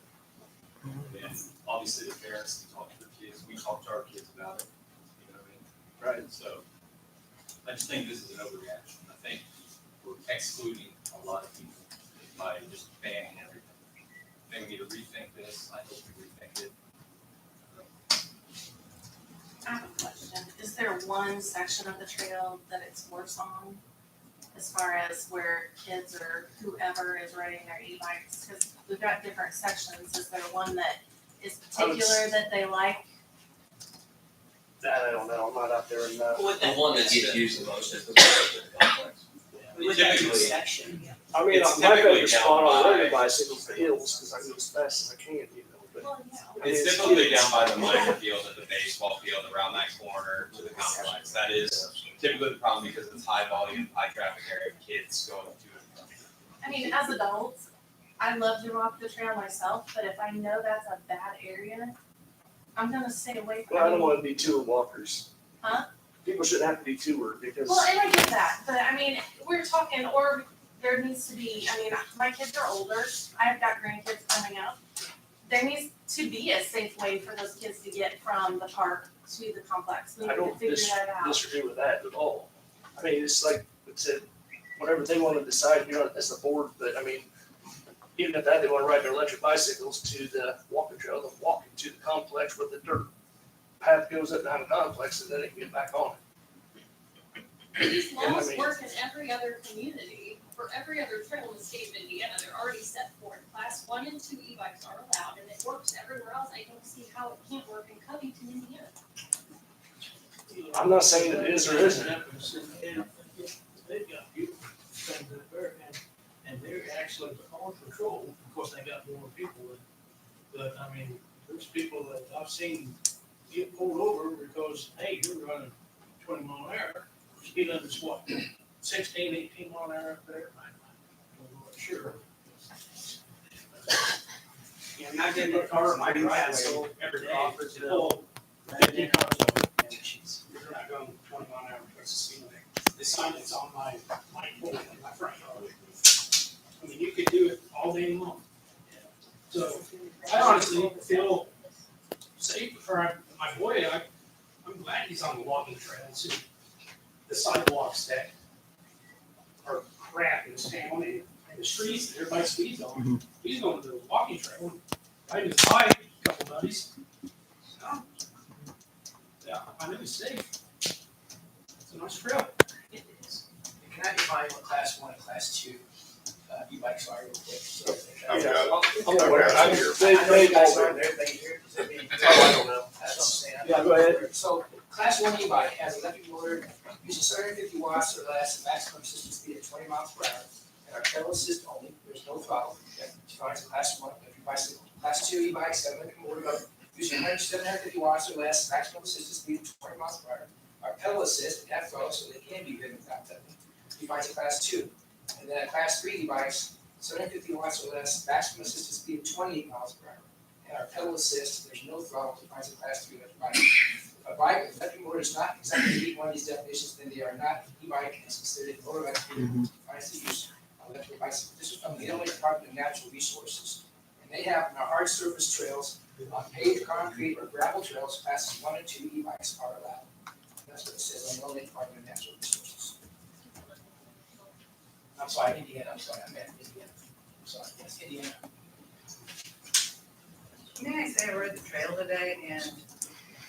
And obviously the parents can talk to their kids, we talk to our kids about it, you know what I mean? Right. So, I just think this is an overreaction, I think we're excluding a lot of people by just banning everything. I think we need to rethink this, I hope we rethink it. I have a question. Is there one section of the trail that it's worse on? As far as where kids or whoever is riding their e-bikes? Because we've got different sections. Is there one that is particular that they like? That I don't know. I'm not out there enough. The one that gets used the most is the one at the complex. Typically, I mean, my favorite spot on road bicycles, the hills, because I go as fast as I can, But It's typically down by the minor field at the baseball field around that corner to the complex. That is typically the problem because it's high volume, high traffic area, kids going to and from. I mean, as adults, I love to walk the trail myself, but if I know that's a bad area, I'm gonna stay away from it. Well, I don't wanna be tour walkers. Huh? People shouldn't have to be toured because. Well, and I get that, but I mean, we're talking, or there needs to be, I mean, my kids are older, I've got grandkids coming up. There needs to be a safe way for those kids to get from the park to the complex. We I need to don't figure that out. disagree with that at all. I mean, it's like I said, whatever they wanna decide, you know, as the board, but I mean, even at that, they wanna ride their electric bicycles to the walking trail, they'll walk into the complex where the dirt path goes up down the complex and then they can get back on it. These And I laws mean- work in every other community. For every other trail in the state of Indiana, they're already set forth. Class 1 and 2 e-bikes are allowed, and it works everywhere else. I don't see how it can't work in Covington, Indiana. I'm not saying it is or isn't. They've got people standing up there and they're actually on patrol. Of course, they got more people, but I mean, there's people that I've seen get pulled over because, hey, you're running 20 mile an hour. Speed limit's what, 16, 18 mile an hour up there? I'm not sure. Yeah, and I get in the car, my driveway every day. Oh, You're not going 20 mile an hour across the speed limit. The sign that's on my pole in my front yard. I mean, you could do it all day long. So I honestly feel safe for my boy. I'm glad he's on the walking trails. The sidewalks that are crap in this town and the streets that everybody speeds on. He's going to the walking trail. I just buy a couple buddies. So, yeah, I know he's safe. It's a nice trail. It is. Can I define what class 1 and class 2 e-bikes are real quick? So, I've got- I'm I've aware. got it here. I know you guys are, everybody here, does it mean? Oh, I don't know. That's what I'm saying. Yeah, go ahead. So, class 1 e-bike has electric motor, uses 750 watts or less, maximum system speed of 20 miles per hour, and our pedal assist only, there's no throttle. That defines class 1 electric bicycle. Class 2 e-bikes have electric motor, using 750 watts or less, maximum assisted speed of 20 miles per hour. Our pedal assist, we have throttle, so they can be ridden without pedaling. Defines a class 2. And then a class 3 e-bikes, 750 watts or less, maximum assisted speed of 28 miles per hour. And our pedal assist, there's no throttle, defines a class 3 electric bike. A bike with electric motor does not exactly meet one of these definitions, then they are not e-bike and is considered a motor electric vehicle. Defines the use of electric bicycle. This is from the Illinois Department of Natural Resources. And they have on our hard surface trails, on paved concrete or gravel trails, classes 1 and 2 e-bikes are allowed. That's what it says on the Illinois Department of Natural Resources. I'm sorry, Indiana, I'm sorry, I meant Indiana. I'm sorry, yes, Indiana. May I say I rode the trail today and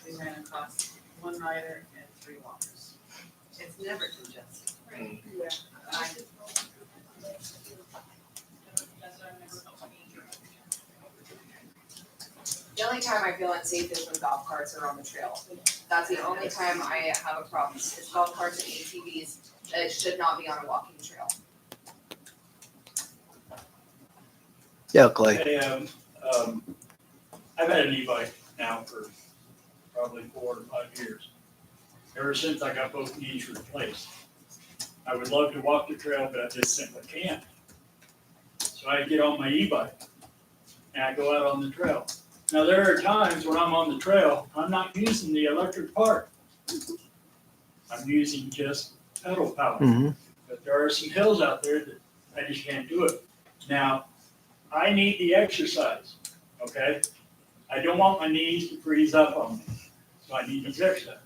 we ran across one rider and 3 walkers. It's never congested. Right. Yeah. I just. The only time I feel unsafe is when golf carts are on the trail. That's the only time I have a problem. It's golf carts and ATVs that should not be on a walking trail. Yeah, Clay. Hey, I've had an e-bike now for probably 4 or 5 years. Ever since I got both knees replaced. I would love to walk the trail, but I just simply can't. So I get on my e-bike and I go out on the trail. Now, there are times when I'm on the trail, I'm not using the electric part. I'm using just pedal power. But there are some hills out there that I just can't do it. Now, I need the exercise, okay? I don't want my knees to freeze up on me, so I need the exercise.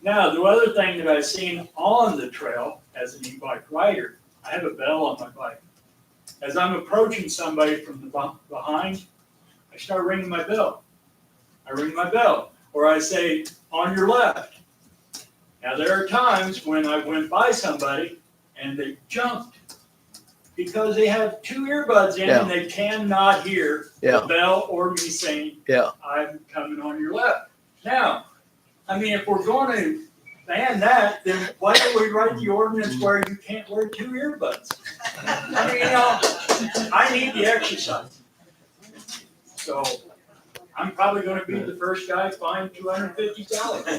Now, the other thing that I've seen on the trail as an e-bike rider, I have a bell on my bike. As I'm approaching somebody from the behind, I start ringing my bell. I ring my bell, or I say, on your left. Now, there are times when I went by somebody and they jumped because they have 2 earbuds in and they cannot hear the bell or me saying, I'm coming on your left. Now, I mean, if we're going to ban that, then why don't we write the ordinance where you can't wear 2 earbuds? I mean, you know, I need the exercise. So I'm probably going to be the first guy fined $250.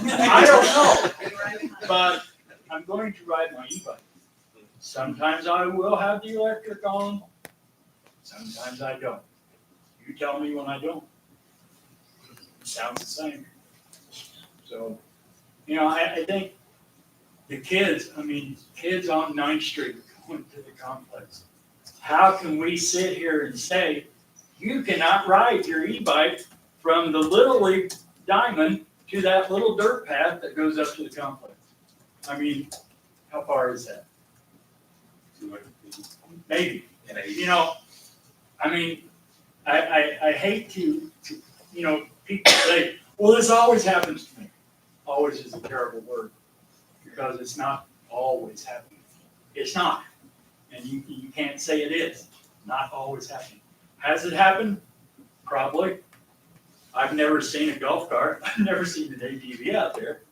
I don't know, but I'm going to ride my e-bike. Sometimes I will have the electric on, sometimes I don't. You tell me when I don't. It sounds the same. So, I think the kids, kids on 9th Street going to the complex. How can we sit here and say, you cannot ride your e-bike from the Little League diamond to that little dirt path that goes up to the complex? How far is that? 200 feet. Maybe. And I hate to, people say, well, this always happens to me. Always is a terrible word, because it's not always happening. It's not. And you can't say it is. Not always happening. Has it happened? Probably. I've never seen a golf cart. I've never seen an ATV out there.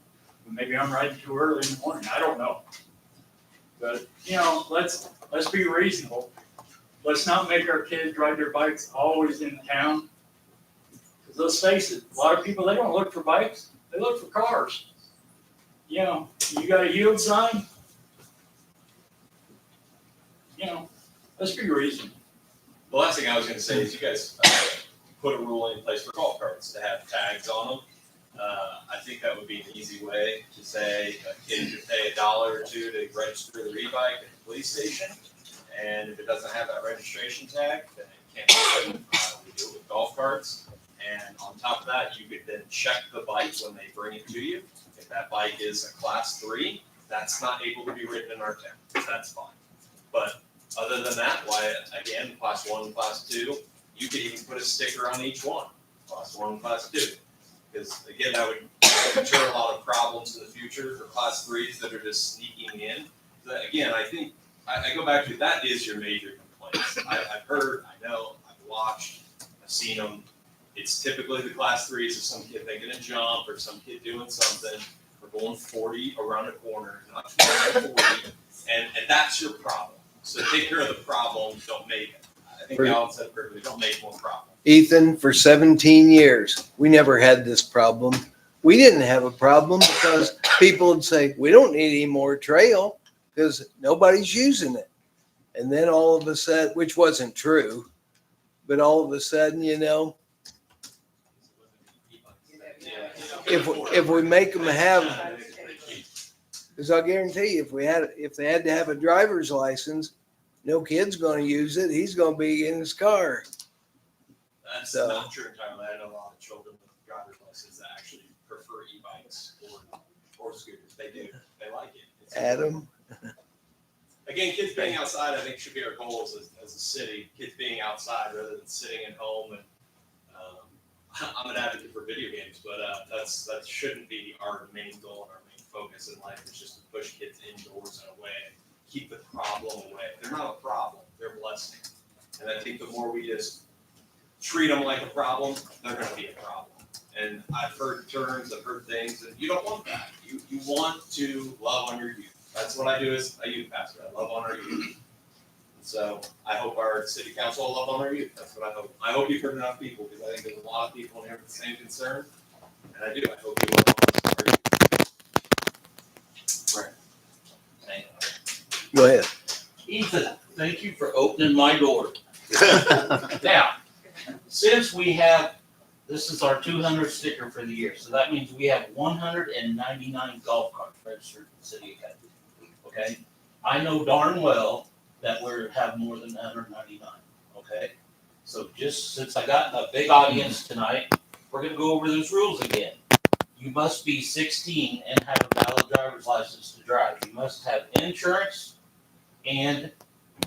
Maybe I'm riding too early in the morning. I don't know. But, let's be reasonable. Let's not make our kids ride their bikes always in town. Because let's face it, a lot of people, they don't look for bikes. They look for cars. You got a yield sign? Let's be reasonable. The last thing I was gonna say is you guys put a rule in place for golf carts to have tags on them. I think that would be an easy way to say a kid could pay $1 or $2 to register their e-bike at the police station. And if it doesn't have that registration tag, then it can't be we do it with golf carts. And on top of that, you could then check the bike when they bring it to you. If that bike is a class 3, that's not able to be ridden in our town. That's fine. But other than that, again, class 1, class 2, you could even put a sticker on each one, class 1, class 2. Because again, that would deter a lot of problems in the future for class 3s that are just sneaking in. But again, I think, I go back to, that is your major complaints. I've heard, I know, I've watched, I've seen them. It's typically the class 3s of some kid making a jump or some kid doing something, or going 40 around a corner, not 20 or 40, and that's your problem. So take care of the problem, don't make it. I think Alan said it perfectly, don't make more problems. Ethan, for 17 years, we never had this problem. We didn't have a problem because people would say, we don't need any more trail because nobody's using it. And then all of a sudden, which wasn't true, but all of a sudden, if we make them have, because I'll guarantee you, if they had to have a driver's license, no kid's going to use it. He's going to be in his car. That's not true entirely. I know a lot of children with driver's licenses that actually prefer e-bikes or scooters. They do. They like it. Adam? Again, kids being outside, I think, should be our goals as a city. Kids being outside rather than sitting at home. And I'm an advocate for video games, but that shouldn't be our main goal and our main focus in life. Is just to push kids indoors and away, keep the problem away. They're not a problem; they're a blessing. And I think the more we just treat them like a problem, they're going to be a problem. And I've heard terms, I've heard things, and you don't want that. You want to love on your youth. That's what I do as a youth pastor. I love on our youth. So I hope our city council will love on our youth. That's what I hope. I hope you've heard enough people, because I think there's a lot of people in here with the same concern. And I do. I hope you love on our youth. Right. Thank you. Go ahead. Ethan, thank you for opening my door. Now, since we have, this is our 200 sticker for the year, so that means we have 199 golf carts registered in the city of Covington. Okay? I know darn well that we have more than 199. Okay? So just since I got a big audience tonight, we're going to go over those rules again. You must be 16 and have a valid driver's license to drive. You must have insurance, and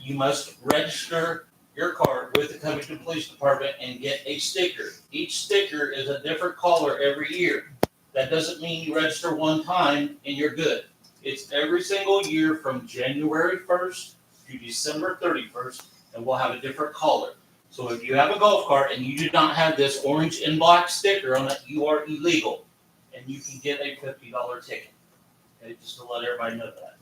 you must register your card with the Covington Police Department and get a sticker. Each sticker is a different color every year. That doesn't mean you register one time and you're good. It's every single year from January 1st to December 31st, and we'll have a different color. So if you have a golf cart and you do not have this orange and black sticker on it, you are illegal, and you can get a $50 ticket. Okay, just to let everybody know that.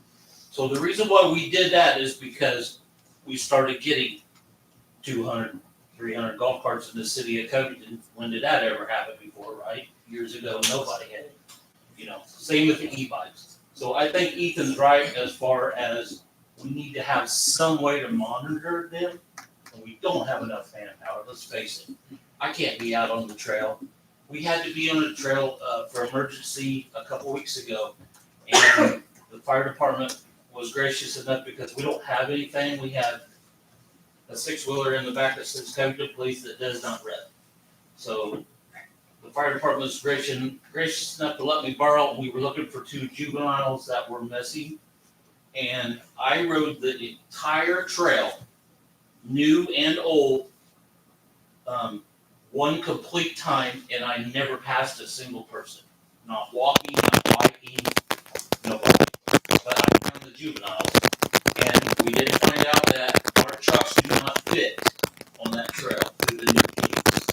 So the reason why we did that is because we started getting 200, 300 golf carts in the city of Covington. When did that ever happen before, right? Years ago, nobody had it. Same with the e-bikes. So I think Ethan's right as far as we need to have some way to monitor them. And we don't have enough manpower, let's face it. I can't be out on the trail. We had to be on the trail, for emergency a couple weeks ago. And the fire department was gracious enough because we don't have anything. We have a 6-wheeler in the back that says Covington Police that does not rev. So the fire department was gracious enough to let me borrow. We were looking for 2 juveniles that were missing. And I rode the entire trail, new and old, one complete time, and I never passed a single person. Not walking, not biking, nobody. But I found the juveniles, and we did find out that our trucks do not fit on that trail through the new gates.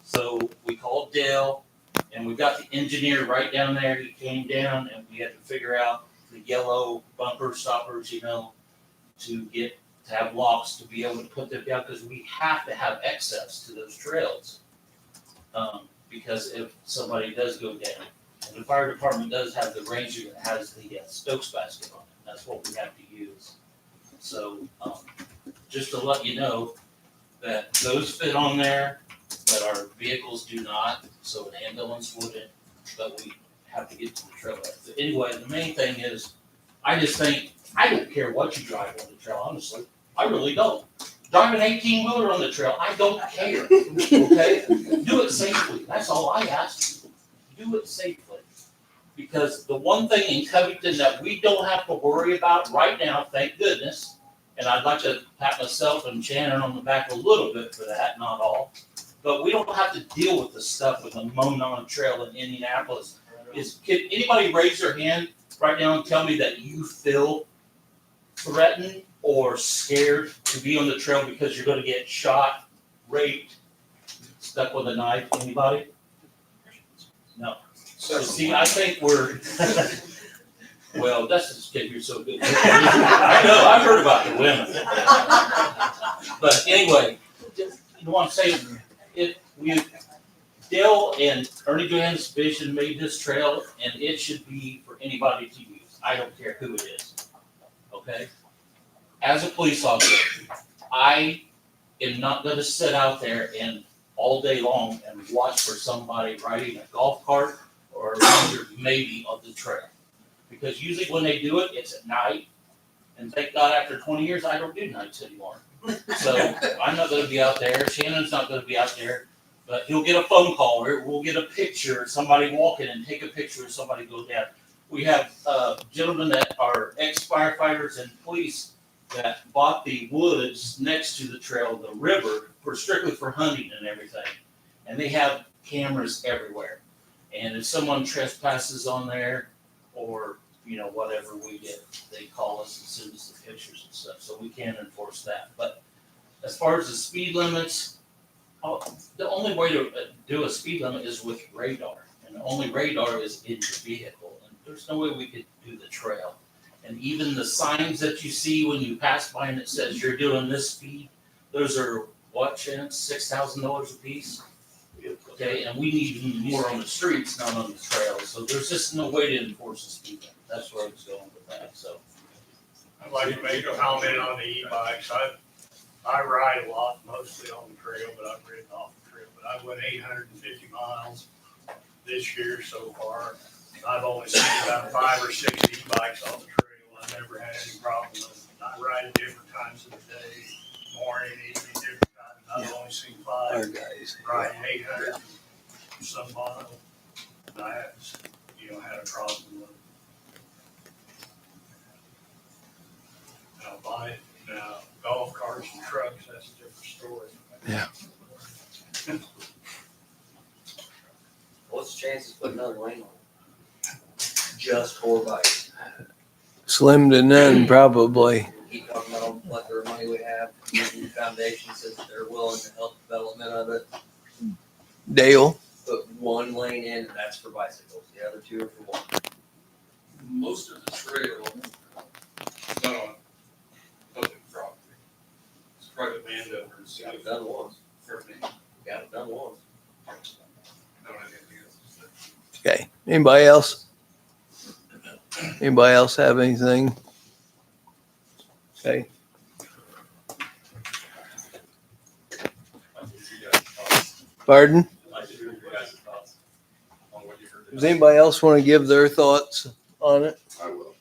So we called Dale, and we got the engineer right down there. He came down, and we had to figure out the yellow bumper stoppers, to have locks to be able to put them down, because we have to have access to those trails. Because if somebody does go down, and the fire department does have the Ranger that has the Stokes basket on it, that's what we have to use. So, just to let you know that those fit on there, but our vehicles do not, so an ambulance wouldn't, but we have to get to the trail. So anyway, the main thing is, I just think, I don't care what you drive on the trail, honestly. I really don't. Drive an 18-wheeler on the trail, I don't care, okay? Do it safely, that's all I ask. Do it safely. Because the one thing in Covington that we don't have to worry about right now, thank goodness, and I'd like to pat myself and Shannon on the back a little bit for that, not all, but we don't have to deal with the stuff with the Monon Trail in Indianapolis. Can anybody raise their hand right now and tell me that you feel threatened or scared to be on the trail because you're gonna get shot, raped, stuck with a knife? Anybody? No. So see, I think we're, well, that's just because you're so good. I know, I've heard about the women. But anyway, you want to say, Dale and Ernie Johannes Vision made this trail, and it should be for anybody to use. I don't care who it is, okay? As a police officer, I am not gonna sit out there and all day long and watch for somebody riding a golf cart or a Ranger maybe on the trail. Because usually when they do it, it's at night, and thank God after 20 years, I don't do nights anymore. So I'm not gonna be out there, Shannon's not gonna be out there, but he'll get a phone call, or we'll get a picture, somebody walking and take a picture of somebody go down. We have gentlemen that are ex-firefighters and police that bought the woods next to the trail, the river, strictly for hunting and everything. And they have cameras everywhere. And if someone trespasses on there, or, whatever, they call us and send us the pictures and stuff, so we can enforce that. But as far as the speed limits, the only way to do a speed limit is with radar. And the only radar is in your vehicle. And there's no way we could do the trail. And even the signs that you see when you pass by and it says you're doing this speed, those are what, Chance? $6,000 a piece? Okay, and we need more on the streets, not on the trails. So there's just no way to enforce the speed limit. That's where I was going with that, so. I'd like to make a comment on the e-bikes. I ride a lot, mostly on the trail, but I've ridden off the trail. But I went 850 miles this year so far. I've only seen about 5 or 6 e-bikes on the trail. I've never had any problem with them. I ride at different times of the day, morning, evening, different times. I've only seen 5 Our guys. riding 800 some miles. And I haven't, had a problem with them. Now, golf carts and trucks, that's a different story. Yeah. What's the chances of putting another lane on? Just for bikes. Slim to none, probably. Keep talking about all the plethora of money we have. The foundation says that they're willing to help development of it. Dale? Put one lane in, and that's for bicycles. The other 2 are for walking. Most of the trail is not on public property. It's private landowners. Got it done once. For me, Got it done once. I don't have anything else to say. Okay, anybody else? Anybody else have anything? Okay, pardon? Does anybody else want to give their thoughts on it? I will.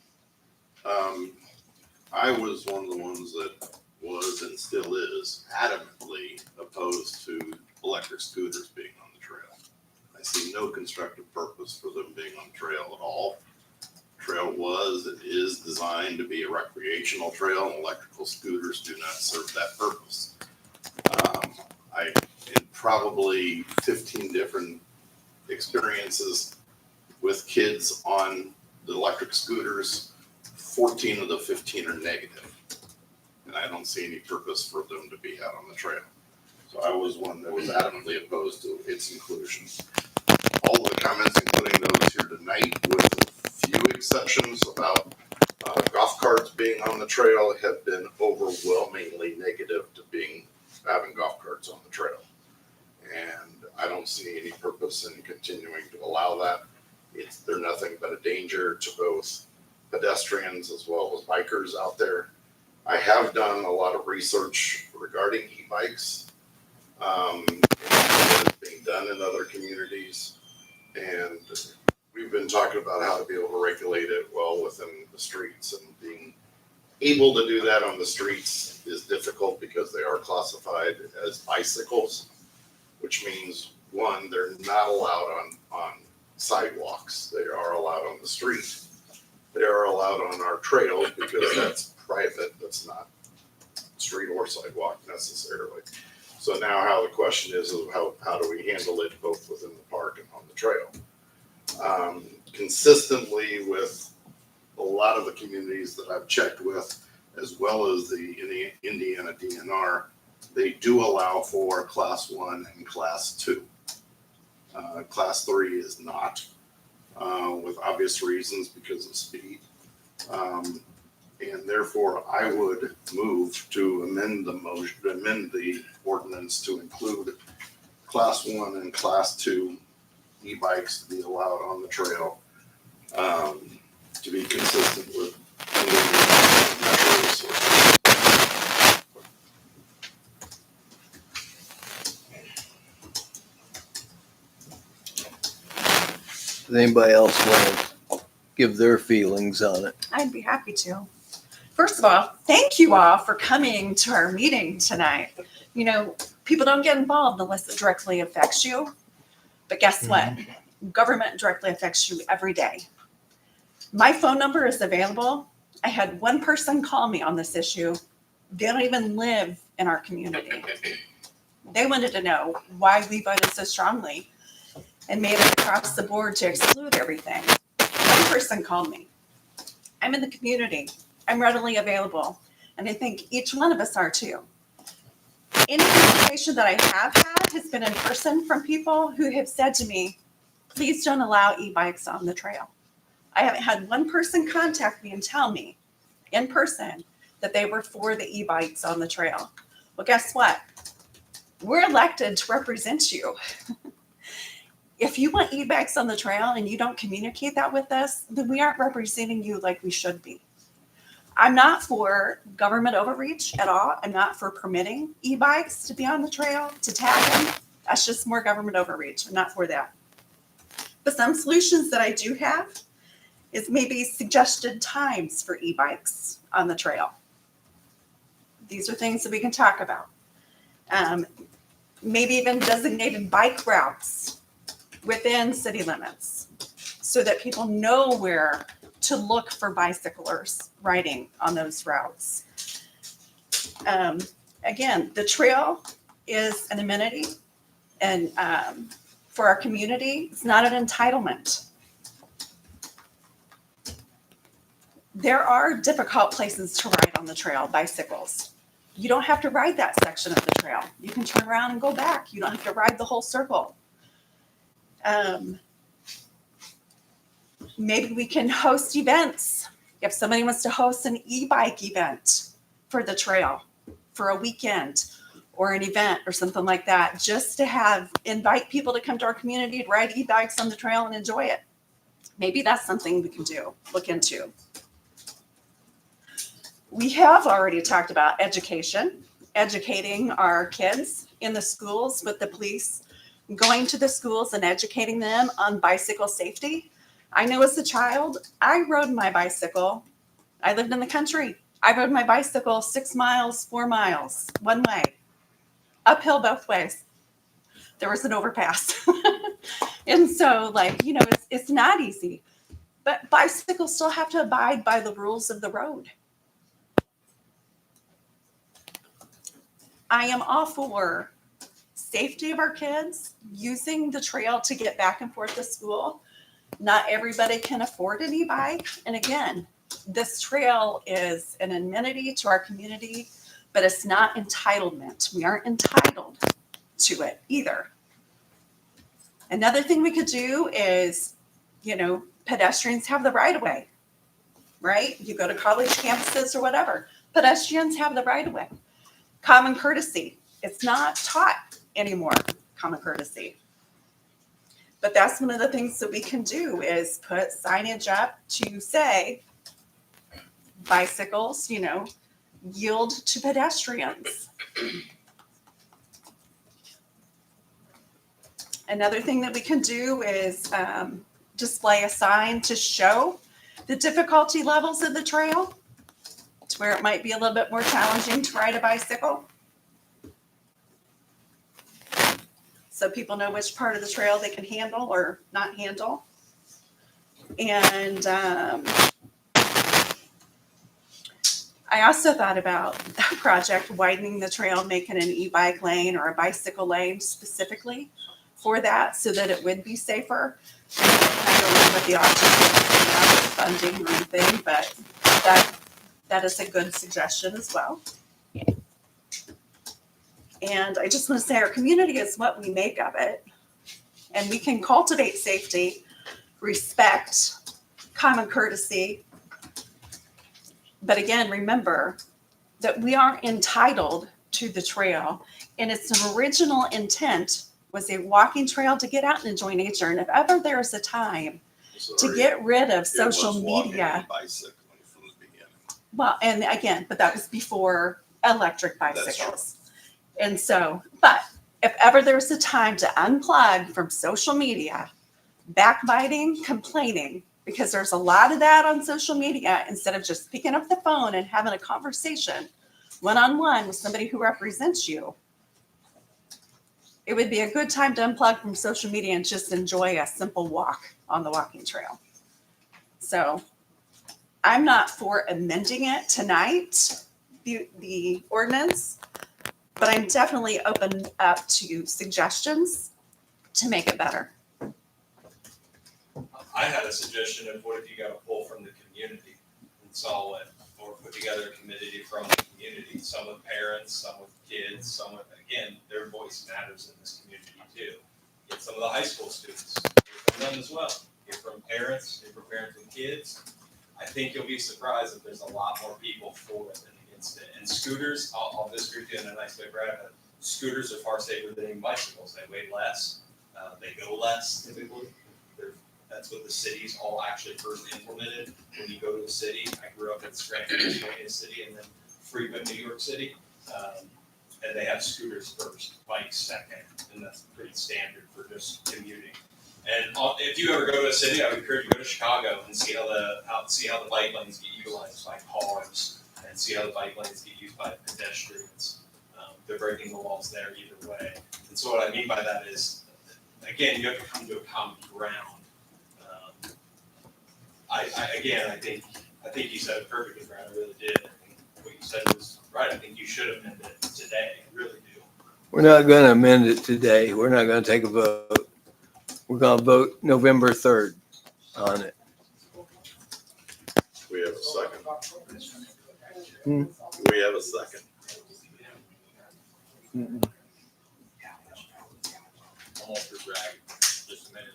I was one of the ones that was and still is adamantly opposed to electric scooters being on the trail. I see no constructive purpose for them being on the trail at all. Trail was and is designed to be a recreational trail, and electrical scooters do not serve that purpose. I had probably 15 different experiences with kids on the electric scooters. 14 of the 15 are negative, and I don't see any purpose for them to be out on the trail. So I was one that was adamantly opposed to its inclusion. All the comments, including those here tonight, with a few exceptions about golf carts being on the trail, have been overwhelmingly negative to having golf carts on the trail. And I don't see any purpose in continuing to allow that. They're nothing but a danger to both pedestrians as well as bikers out there. I have done a lot of research regarding e-bikes, and what is being done in other communities. And we've been talking about how to be able to regulate it well within the streets, and being able to do that on the streets is difficult because they are classified as bicycles, which means, one, they're not allowed on sidewalks. They are allowed on the street. They are allowed on our trails because that's private. That's not street or sidewalk necessarily. So now how the question is how do we handle it both within the park and on the trail? Consistently with a lot of the communities that I've checked with, as well as the Indiana DNR, they do allow for class 1 and class 2. Class 3 is not, with obvious reasons because of speed. And therefore I would move to amend the ordinance to include class 1 and class 2 e-bikes to be allowed on the trail, to be consistent with natural resources. Does anybody else want to give their feelings on it? I'd be happy to. First of all, thank you all for coming to our meeting tonight. You know, people don't get involved unless it directly affects you. But guess what? Government directly affects you every day. My phone number is available. I had one person call me on this issue. They don't even live in our community. They wanted to know why we voted so strongly and made it across the board to exclude everything. One person called me. I'm in the community. I'm readily available. And I think each one of us are too. Any conversation that I have had has been in person from people who have said to me, please don't allow e-bikes on the trail. I haven't had one person contact me and tell me in person that they were for the e-bikes on the trail. Well, guess what? We're elected to represent you. If you want e-bikes on the trail and you don't communicate that with us, then we aren't representing you like we should be. I'm not for government overreach at all. I'm not for permitting e-bikes to be on the trail, to tag them. That's just more government overreach. I'm not for that. But some solutions that I do have is maybe suggested times for e-bikes on the trail. These are things that we can talk about. Maybe even designated bike routes within city limits so that people know where to look for bicyclers riding on those routes. Again, the trail is an amenity and for our community, it's not an entitlement. There are difficult places to ride on the trail, bicycles. You don't have to ride that section of the trail. You can turn around and go back. You don't have to ride the whole circle. Maybe we can host events. If somebody wants to host an e-bike event for the trail for a weekend or an event or something like that, just to invite people to come to our community to ride e-bikes on the trail and enjoy it. Maybe that's something we can look into. We have already talked about education, educating our kids in the schools with the police, going to the schools and educating them on bicycle safety. I know as a child, I rode my bicycle. I lived in the country. I rode my bicycle 6 miles, 4 miles, one way, uphill both ways. There was an overpass. And so, like, you know, it's not easy. But bicycles still have to abide by the rules of the road. I am all for safety of our kids, using the trail to get back and forth to school. Not everybody can afford an e-bike. And again, this trail is an amenity to our community, but it's not entitlement. We aren't entitled to it either. Another thing we could do is, you know, pedestrians have the right of way, right? You go to college campuses or whatever, pedestrians have the right of way. Common courtesy, it's not taught anymore, common courtesy. But that's one of the things that we can do is put signage up to say bicycles, you know, yield to pedestrians. Another thing that we can do is display a sign to show the difficulty levels of the trail, to where it might be a little bit more challenging to ride a bicycle. So people know which part of the trail they can handle or not handle. And I also thought about a project widening the trail, making an e-bike lane or a bicycle lane specifically for that, so that it would be safer. I don't know what the options are, funding or anything, but that is a good suggestion as well. And I just want to say our community is what we make of it. And we can cultivate safety, respect, common courtesy. But again, remember that we are entitled to the trail, and its original intent was a walking trail to get out and enjoy nature. And if ever there is a time to get rid of social media, Bicycling from the beginning. well, and again, but that was before electric bicycles. And so, but if ever there's a time to unplug from social media, backbiting, complaining, because there's a lot of that on social media, instead of just picking up the phone and having a conversation one-on-one with somebody who represents you, it would be a good time to unplug from social media and just enjoy a simple walk on the walking trail. So I'm not for amending it tonight, the ordinance, but I'm definitely open up to suggestions to make it better. I had a suggestion of what if you got a pull from the community and saw it, or put together a committee from the community, some with parents, some with kids, some with, again, their voice matters in this community too. Get some of the high school students, hear from them as well, hear from parents, hear from parents with kids. I think you'll be surprised that there's a lot more people for it than against it. And scooters, I'll disagree with you in a nice way, Brad, but scooters are far safer than bicycles. They weigh less, they go less typically. That's what the cities all actually first implemented. When you go to a city, I grew up in Scranton, Pennsylvania City, and then frequent New York City, and they have scooters first, bikes second, and that's pretty standard for just commuting. And if you ever go to a city, I would encourage you to go to Chicago and see how the bike lanes get utilized by cars, and see how the bike lanes get used by pedestrians. They're breaking the laws there either way. And so what I mean by that is, again, you have to come to a common ground. I think you said it perfectly, Brad. I really did. I think what you said was right. I think you should amend it today. I really do. We're not going to amend it today. We're not going to take a vote. We're going to vote November 3rd on it. We have a second. Hmm. We have a second. Mm-mm. I'm all for Brad. Just a minute.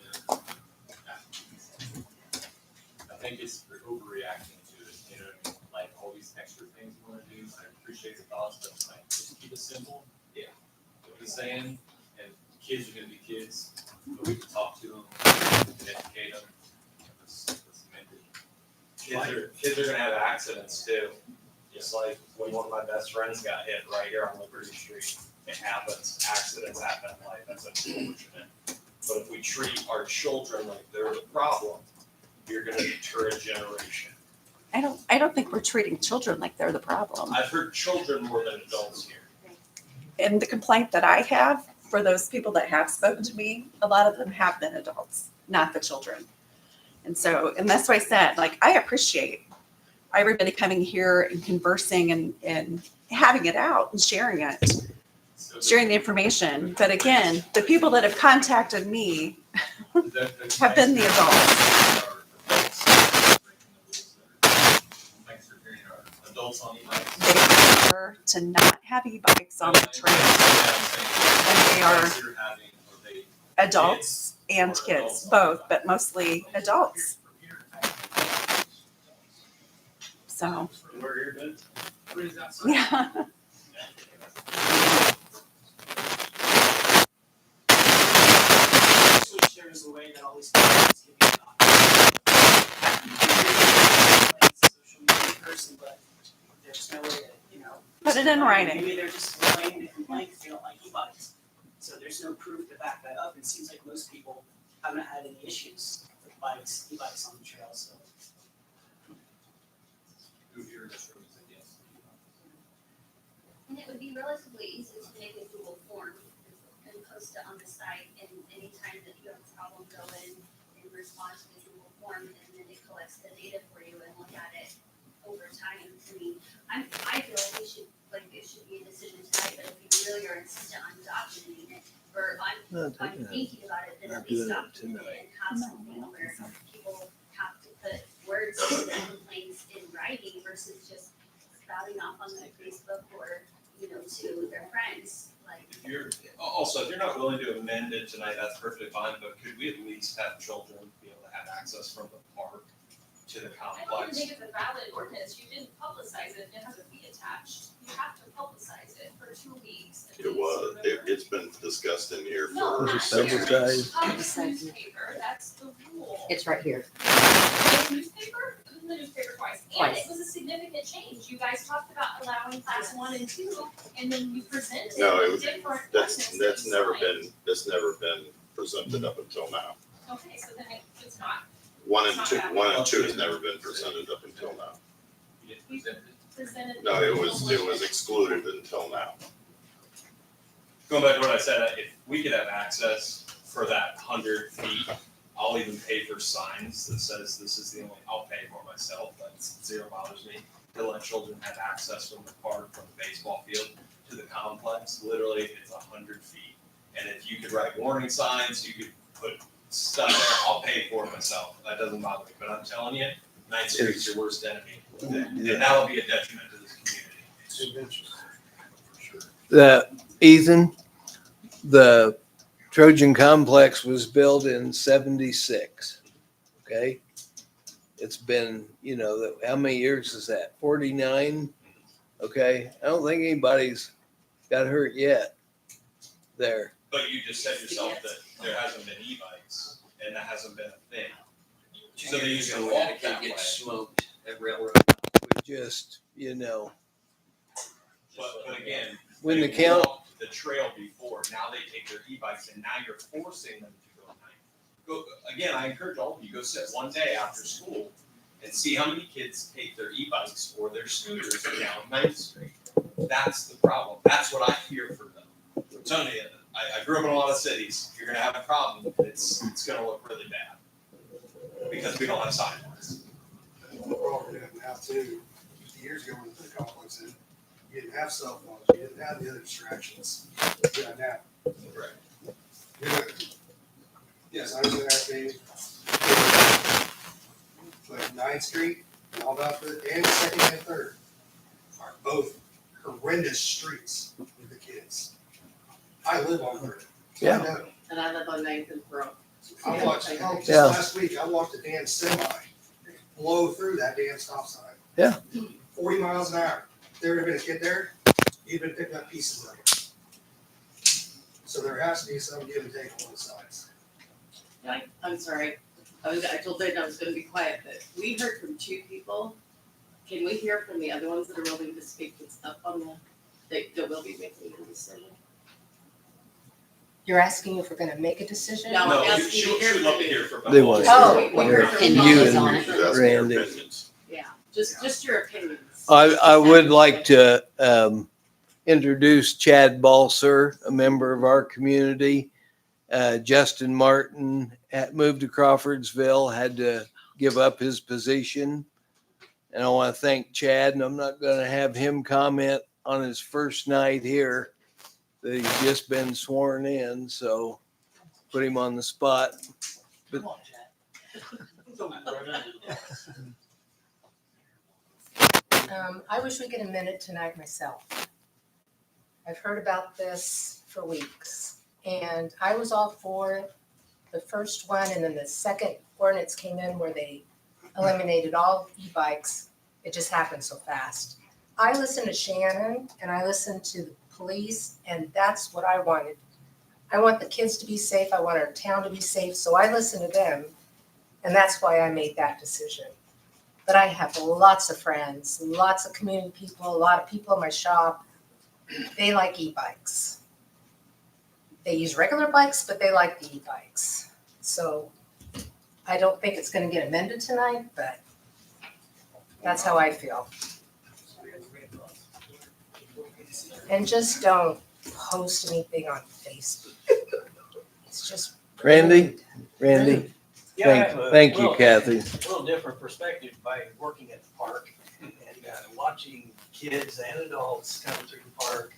I think they're overreacting to it, you know what I mean? Like all these extra things you want to do. I appreciate the thoughts, but it's like, just keep it simple. Yeah. What he's saying, and kids are gonna be kids, but we can talk to them, and educate them. Let's amend it. Kids are gonna have accidents too. Just like when one of my best friends got hit right here on Liberty Street, it happens, accidents happen in life, that's unfortunate. But if we treat our children like they're the problem, you're gonna deter a generation. I don't think we're treating children like they're the problem. I've heard children more than adults here. And the complaint that I have for those people that have spoken to me, a lot of them have been adults, not the children. And so, and that's why I said, like, I appreciate everybody coming here and conversing and having it out and sharing it, sharing the information. But again, the people that have contacted me have been the adults. Adults on e-bikes. They prefer to not have e-bikes on the trail. And they are adults and kids, both, but mostly adults. So, yeah. Switch there is a way that all these companies can be social media person, but there's no way to, you know. Put it in writing. Maybe they're just willing to complain because they don't like e-bikes. So there's no proof to back that up. It seems like most people haven't had any issues with bikes, e-bikes on the trail, so. And it would be relatively easy to make a Google form and post it on the site, and anytime that you have a problem, go in and respond to the Google form, and then it collects the data for you and look at it over time. I mean, I feel like it should be a decision tonight, but if you really are insistent on documenting it, or on thinking about it, then at least document it and have something where people have to put words to their complaints in writing versus just spouting off on their Facebook or, you know, to their friends, like. If you're not willing to amend it tonight, that's perfectly fine, but could we at least have children be able to have access from the park to the I don't even complex? think it's a valid ordinance, you didn't publicize it, it has a fee attached, you have to publicize it for 2 weeks. It was, it's been discussed in here No, for not several here. days. Public newspaper, that's the rule. It's right here. The newspaper, it was in the newspaper twice, and Twice. it was a significant change, you guys talked about allowing class 1 and 2, and then you presented No, it was- different That's ordinances that's you never signed. been presented up until now. Okay, so then it's not. One and two has never been presented up until now. Presented. No, it was excluded until now. Going back to what I said, if we could have access for that 100 feet, I'll even pay for signs that says this is the only, I'll pay for myself, that zero bothers me. To let children have access from the park, from the baseball field to the complex, literally it's 100 feet. And if you could write warning signs, you could put stuff there, I'll pay for it myself, that doesn't bother me, but I'm telling you, Ninth Street's your worst enemy. And that'll be a detriment to this community. Ethan, the Trojan complex was built in 76. Okay. It's been, how many years is that? 49. Okay. I don't think anybody's got hurt yet there. But you just said yourself that there hasn't been e-bikes and that hasn't been a thing. So they used to walk that way. Get smoked at railroad. We just, But again, when the they count, walked the trail before, now they take their e-bikes and now you're forcing them to go at night. Go, again, I encourage all of you, go sit one day after school and see how many kids take their e-bikes or their scooters down 9th Street. That's the problem. That's what I fear for them. I'm telling you, I grew up in a lot of cities. You're gonna have a problem. It's gonna look really bad because we don't have sidewalks. The problem we have now too, 50 years ago when we put the complex in, you didn't have cell phones, you didn't have the other distractions you got now. Right. Yes, I was in that thing. Like 9th Street and all about and 2nd and 3rd are both horrendous streets with the kids. I live on 3rd. So I know. And I live on Nathan Brook. I watched, just last week, I watched a damn semi blow through that damn stop sign. Yeah. 40 miles an hour. If they were gonna get there, you'd been picking up pieces of it. So there has to be some give and take on both sides. I'm sorry, I told Dayton I was gonna be quiet, but we heard from 2 people Can we hear from the other ones that are willing to speak what's up on that will be making a decision? You're asking if we're gonna make a decision? No, No, I'm asking she to would hear love from to you. hear from. They want Oh, we to heard hear from from you you on and it. She's asking your Randy. opinions. Yeah, just your opinions. I would like to introduce Chad Balser, a member of our community. Justin Martin moved to Crawfordsville, had to give up his position. And I want to thank Chad, and I'm not going to have him comment on his first night here. That he's just been sworn in, so put him on the spot. But I wish we get a minute tonight myself. I've heard about this for weeks, and I was all for the first one, and then the second ordinance came in where they eliminated all e-bikes. It just happened so fast. I listened to Shannon, and I listened to the police, and that's what I wanted. I want the kids to be safe, I want our town to be safe, so I listened to them, and that's why I made that decision. But I have lots of friends, lots of community people, a lot of people in my shop. They like e-bikes. They use regular bikes, but they like the e-bikes. So I don't think it's gonna get amended tonight, but that's how I feel. And just don't post anything on Facebook. It's just. Randy, Yeah, I have a thank you, little- Kathy. A little different perspective by working at the park and watching kids and adults come through the park.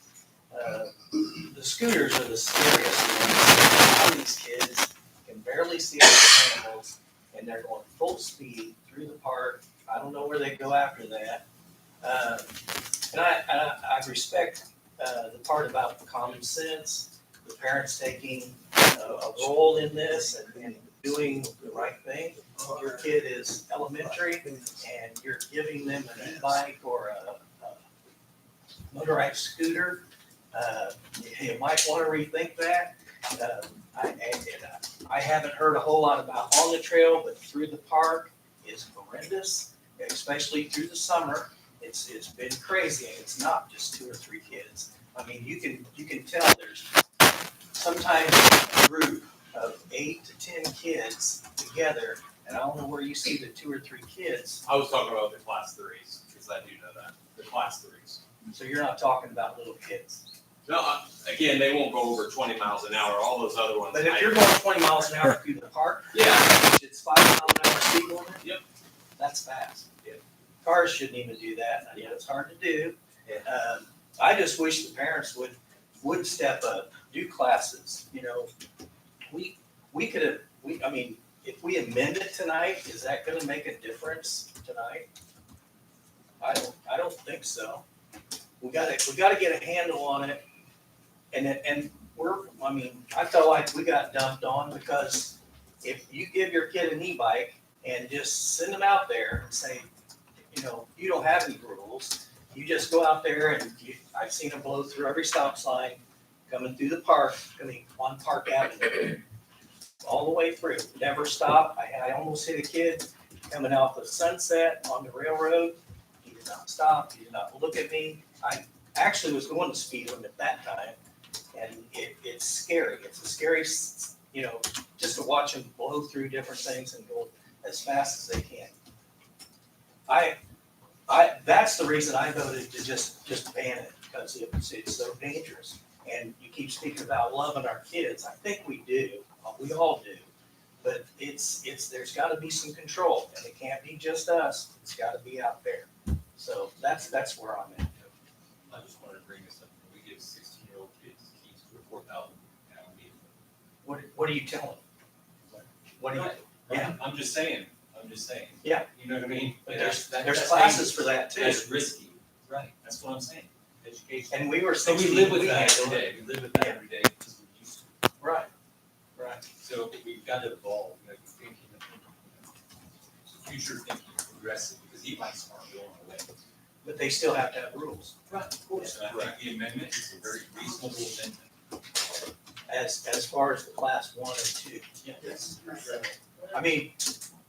The scooters are the scariest ones. A lot of these kids can barely see other animals, and they're going full speed through the park. I don't know where they go after that. And I respect the part about common sense, the parents taking a role in this and doing the right thing. Your kid is elementary and you're giving them an e-bike or a motorized scooter. You might want to rethink that. I haven't heard a whole lot about on the trail, but through the park is horrendous, especially through the summer. It's been crazy, and it's not just 2 or 3 kids. I mean, you can tell there's sometimes a group of 8 to 10 kids together, and I don't know where you see the 2 or 3 kids. I was talking about the class 3s, because I do know that, the class 3s. So you're not talking about little kids. No, again, they won't go over 20 miles an hour, all those other ones. But if you're going 20 miles an hour through the park, Yeah, it's 5 mile an hour speed limit. Yep. That's fast. Cars shouldn't even do that. I know it's hard to do. I just wish the parents would step up, do classes, you know. We could have, I mean, if we amend it tonight, is that gonna make a difference tonight? I don't think so. We gotta get a handle on it. And I felt like we got dumped on because if you give your kid an e-bike and just send them out there and say, you know, you don't have any rules. You just go out there and I've seen them blow through every stop sign coming through the park, on Park Avenue, all the way through, never stop. I almost hit a kid coming out the Sunset on the railroad. He did not stop, he did not look at me. I actually was going to speed limit that time, and it's scary. It's a scary, you know, just to watch them blow through different things and go as fast as they can. That's the reason I voted to just ban it, because it's so dangerous. And you keep speaking about loving our kids. I think we do. We all do. But there's got to be some control, and it can't be just us. It's got to be out there. So that's where I'm at. I just wanted to bring this up. We give 16-year-old kids keys to a 4,000-pound vehicle. What are you telling them? What do you? Yeah. I'm just saying. Yeah. You know what I mean? But there's classes for that too. That's risky. Right, that's what I'm saying. Education. And we were So we 16, live with we that handled every it. day. We live with that every day because we're used to it. Right. So we've got to evolve, you know, thinking, future thinking, progressive, because e-bikes aren't going away. But they still have to have rules. Right, of course. And I think the amendment is a very reasonable amendment. As far as the class 1 and 2. Yes. I mean,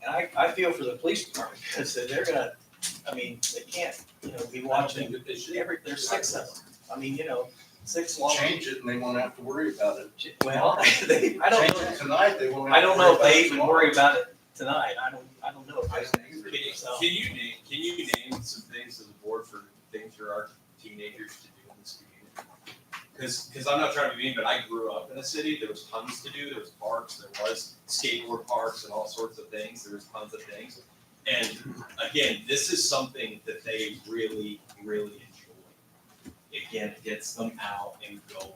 and I feel for the police department because they're gonna I mean, they can't, be watching there's 6 of them. I mean, 6 long. Change it and they won't have to worry about it. Well, I don't Change know. it tonight, they won't have I to don't worry know if about they it even tomorrow. worry about it tonight. I don't know if they. Can you name some things as a board for things for our teenagers to do in this community? Because I'm not trying to be mean, but I grew up in a city. There was tons to do. There was parks. There was skateboard parks and all sorts of things. There was tons of things. And again, this is something that they really, really enjoy. Again, it gets them out and going.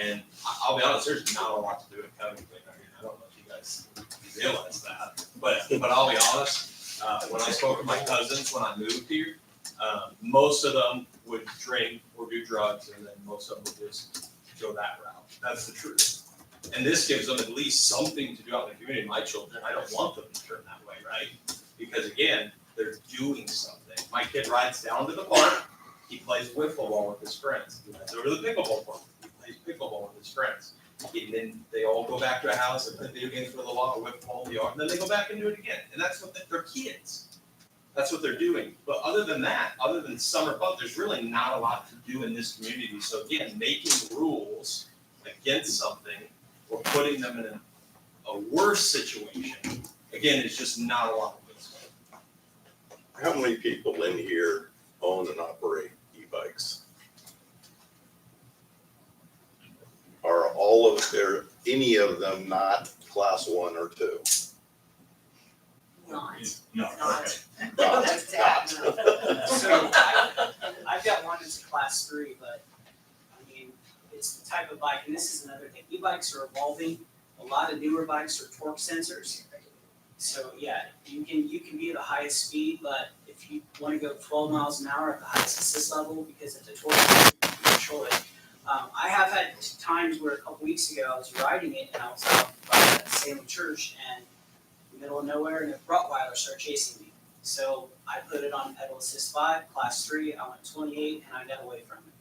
And I'll be honest, there's not a lot to do in Covington. I mean, I don't know if you guys realize that, but I'll be honest. When I spoke to my cousins when I moved here, most of them would drink or do drugs, and then most of them would just go that route. That's the truth. And this gives them at least something to do out in the community. My children, I don't want them to turn that way, right? Because again, they're doing something. My kid rides down to the park. He plays wiffle ball with his friends. He rides over to the pickleball park. He plays pickleball with his friends. And then they all go back to a house and play video games for a little while, wiffle ball in the yard, and then they go back and do it again. And that's what they're kids. That's what they're doing. But other than that, other than summer fun, there's really not a lot to do in this community. So again, making rules against something or putting them in a worse situation, again, is just not a lot of good. How many people in here own and operate e-bikes? Are all of there, any of them not class 1 or 2? Not. No, Not. Not. So I've got one that's a class 3, but I mean, it's the type of bike, and this is another thing, e-bikes are evolving. A lot of newer bikes are torque sensors. So yeah, you can be at the highest speed, but if you want to go 12 miles an hour at the highest assist level, because it's a torque sensor, you can control it. I have had times where a couple weeks ago I was riding it and I was out by the Salem Church and in the middle of nowhere and a Rottweiler started chasing me. So I put it on pedal assist 5, class 3, I went 28 and I got away from it.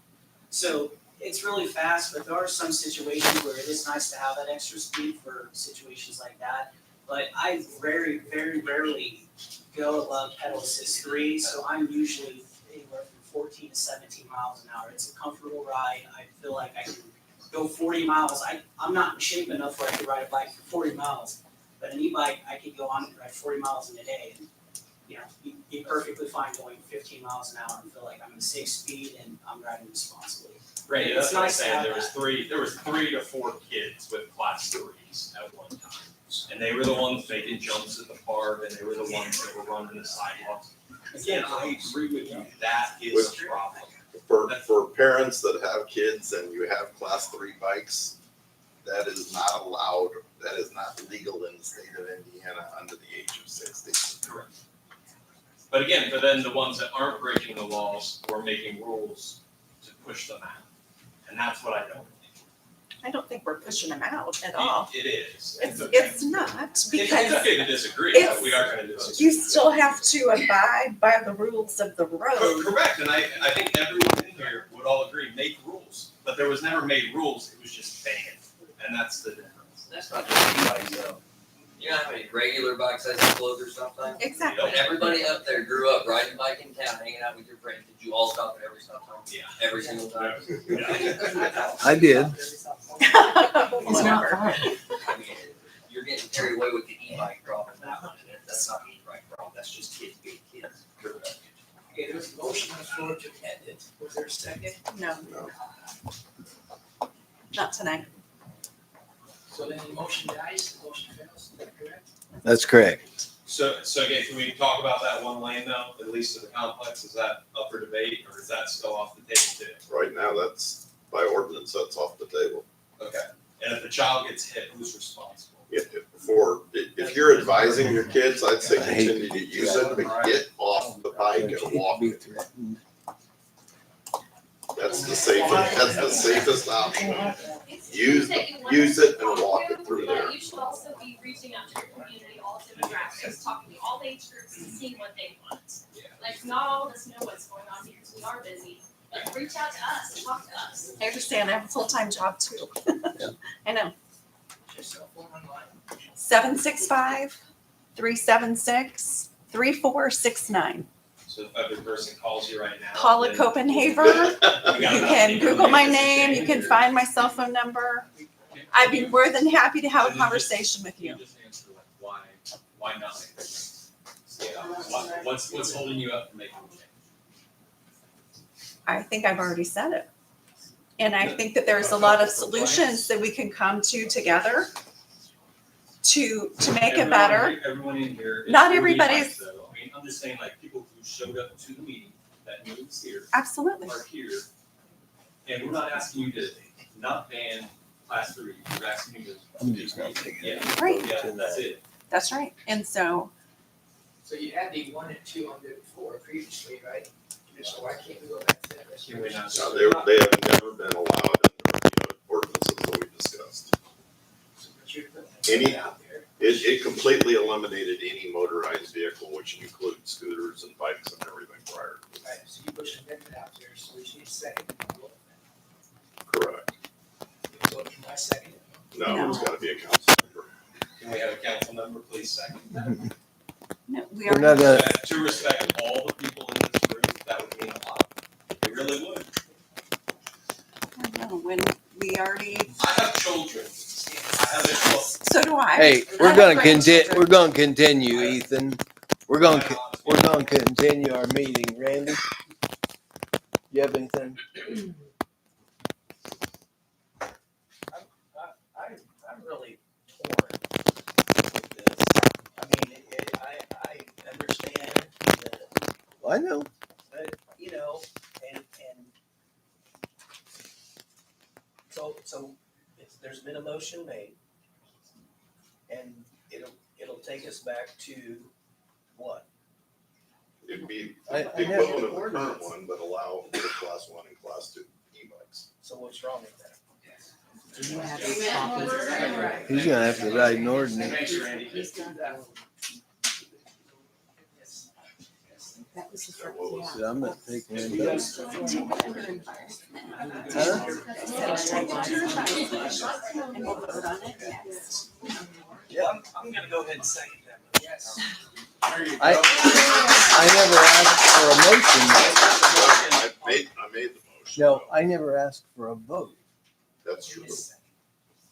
So it's really fast, but there are some situations where it is nice to have that extra speed for situations like that. But I very, very rarely go above pedal assist 3, so I'm usually anywhere from 14 to 17 miles an hour. It's a comfortable ride. I feel like I can go 40 miles. I'm not in shape enough where I could ride a bike for 40 miles, but an e-bike, I could go on and ride 40 miles in a day and be perfectly fine going 15 miles an hour and feel like I'm at a safe speed and I'm riding responsibly. Right, It's that's what I'm nice to saying. have There was 3 to 4 kids with class 3s at one time. And they were the ones making jumps at the park, and they were the ones that were running the sidewalks. Again, I agree with you, that is a problem. For parents that have kids and you have class 3 bikes, that is not allowed, that is not legal in the state of Indiana under the age of 60. Correct. But again, for then the ones that aren't breaking the laws, we're making rules to push them out. And that's what I don't think. I don't think we're pushing them out at all. It is. It's not, It's because okay to disagree, it's- but we are gonna disagree. you still have to abide by the rules of the road. Correct, and I think everyone in here would all agree, make rules, but there was never made rules, it was just banned, and that's the difference. That's not just e-bikes though. You know how many regular bikes I float or something? Exactly. When everybody up there grew up riding a bike in town, hanging out with your friends, did you all stop at every stop sign? Yeah. Every single time? I did. It's not fun. I mean, you're getting carried away with the e-bike problem now, and that's not the e-bike problem, that's just kids being kids. Okay, there was a motion on the floor to end it. Was there a second? No. Not tonight. So then the motion dies, the motion fails, is that correct? That's correct. So again, can we talk about that one lane though, at least to the complex, is that up for debate, or is that still off the table too? Right now, that's by ordinance, that's off the table. Okay, and if the child gets hit, who's responsible? If you're advising your kids, I'd say continue to use it, but get off the bike and walk. That's the safest option. Use it and walk it through there. But you should also be reaching out to your community, all demographics, talking to all age groups and seeing what they want. Like, not all of us know what's going on here, because we are busy, but reach out to us and talk to us. I understand, I have a full-time job too. I know. Just cell phone online. 765-376-3469. So if every person calls you right now. Paula then- Copenhaver. You can Google my name, you can find my cell phone number. I'd be more than happy to have a conversation with you. Just answer like why not make a change? Yeah, what's holding you up from making a change? I think I've already said it. And I think that there's a lot of solutions that we can come to together to make it better. Everyone in here. is Not really everybody's- nice, though. I mean, I'm just saying, like, people who showed up to the meeting that knew it was here. Absolutely. Are here. And we're not asking you to not ban class 3. We're asking you to. I'm just not taking Yeah. Right. Yeah, that's it. That's right. And so, So you had the 1 and 2 on the floor previously, right? So why can't we go back to that? Can we not? No, they have never been allowed under the ordinances that we discussed. But you're putting Any- it out there. It completely eliminated any motorized vehicle, which includes scooters and bikes and everything prior. Right, so you push it out there, so we just need a second. Correct. So my second. No, it's gotta be a council member. Can we have a council member, please, second? no, we We're are. not gonna, To respect all the people in this room, that would mean a lot. It really would. When we already, I have children. I have a 12. so do I. hey, I we're have gonna grandchildren. we're gonna continue, Ethan. We're gonna continue our meeting. Randy? You have anything? I'm really torn with this. I mean, I understand that, I know. but, and so there's been a motion made. And it'll take us back to what? It'd be I the have equivalent the of the current ordinance. one, but allow for class 1 and class 2 e-bikes. So what's wrong with that? Do you have these copies? He's gonna have to write an ordinance. Thanks, Randy. He's done that. That was the So what was first, So I'm not taking any yeah. notes. Take it under advisement. Huh? I said, take it under advisement, and we'll vote on it next. Yeah, I'm gonna go ahead and second that. Yes. I never asked for a motion. I made the motion. No, I never asked for a vote. That's true.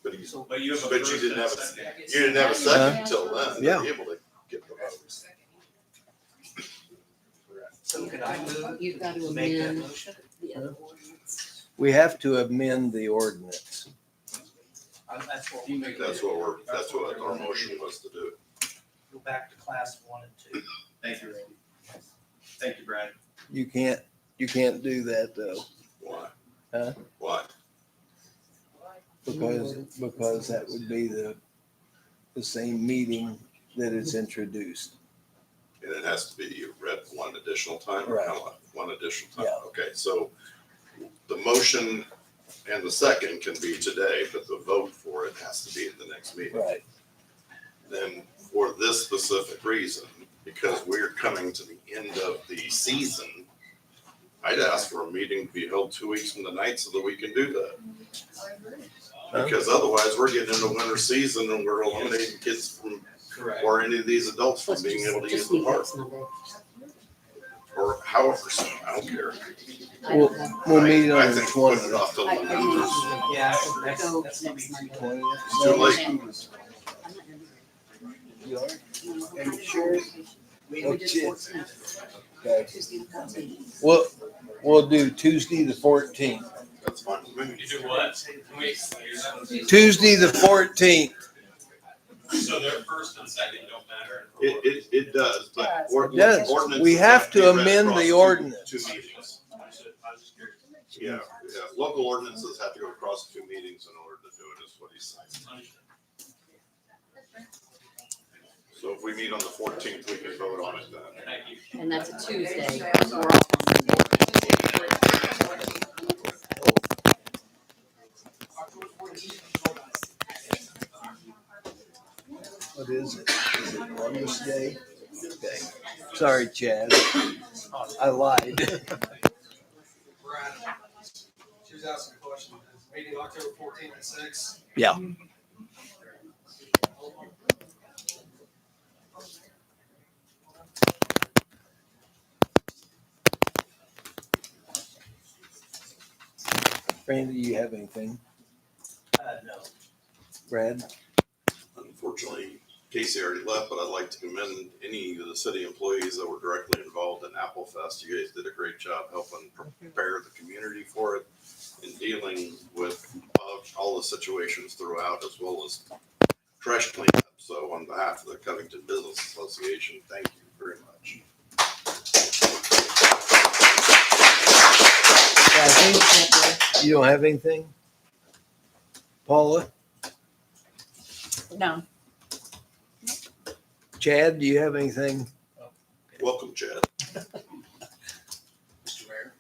But But you have a but you first didn't and a have, second. you didn't have a second until then, Yeah. to be able to get the vote. So can I move You've got to to make that amend motion? the other ordinance. We have to amend the ordinance. That's what you make. That's what our motion was to do. Go back to class 1 and 2. Thank you, Randy. Thank you, Brad. You can't do that though, Why? Huh? Why? because that would be the same meeting that is introduced. And it has to be, you read one additional time or Right. how, one additional time? Yeah. Okay, so the motion and the second can be today, but the vote for it has to be at the next meeting. Right. Then for this specific reason, because we're coming to the end of the season, I'd ask for a meeting to be held 2 weeks from tonight so that we can do that. Huh? Because otherwise, we're getting into winter season and we're eliminating kids from, Correct. or any of these adults from Let's being able to use just the leave park. next Monday. Or however, soon, I don't care. We'll meet I on the think put it 20th. off till I November. usually Yeah, go that's next Monday. 20th. It's too late. I'm not gonna be You are? here. Are you sure? We Oh, did shit. 14. Okay. Tuesday the 14th. We'll do Tuesday the 14th. That's fine. You do what? Tuesday the 14th. So their first and second don't matter. It does, but Yes. ordinances We have to be read amend across the two ordinance. meetings. I was just curious. Yeah, local ordinances have to go across 2 meetings in order to do it, is what he's saying. So if we meet on the 14th, we can vote on it then. Thank you. And that's a Tuesday. We're off on Monday. What is it? Is it Columbus Day? Okay. Sorry, Chad. I lied. Brad, she was asking a question. Is meeting October 14th at 6? Yeah. Randy, do you have anything? No. Brad? Unfortunately, Casey already left, but I'd like to commend any of the city employees that were directly involved in Apple Fest. You guys did a great job helping prepare the community for it and dealing with all the situations throughout, as well as trash cleanup. So on behalf of the Covington Business Association, thank you very much. Kathy, you don't have anything? Paula? No. Chad, do you have anything? Welcome, Chad. Mr. Mayor,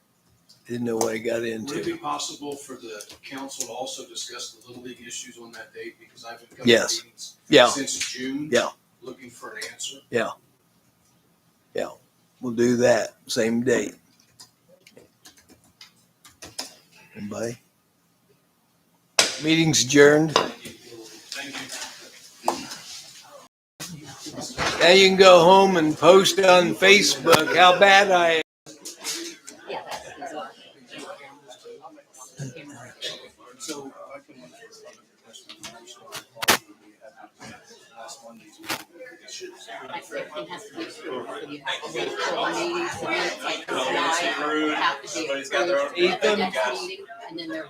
Didn't know what he got would it into. be possible for the council to also discuss the Little League issues on that date? Because I've been coming Yes. to meetings Yeah. since June. Yeah. Looking for an answer. Yeah. We'll do that, same date. Anybody? Meeting's adjourned. Thank you. Now you can go home and post on Facebook how bad I am. Yeah, that's So I can. Everything has to be approved. You have to wait for meetings, and then it's like, now I have to be approved. Everybody's got their own- at the next meeting, and then they're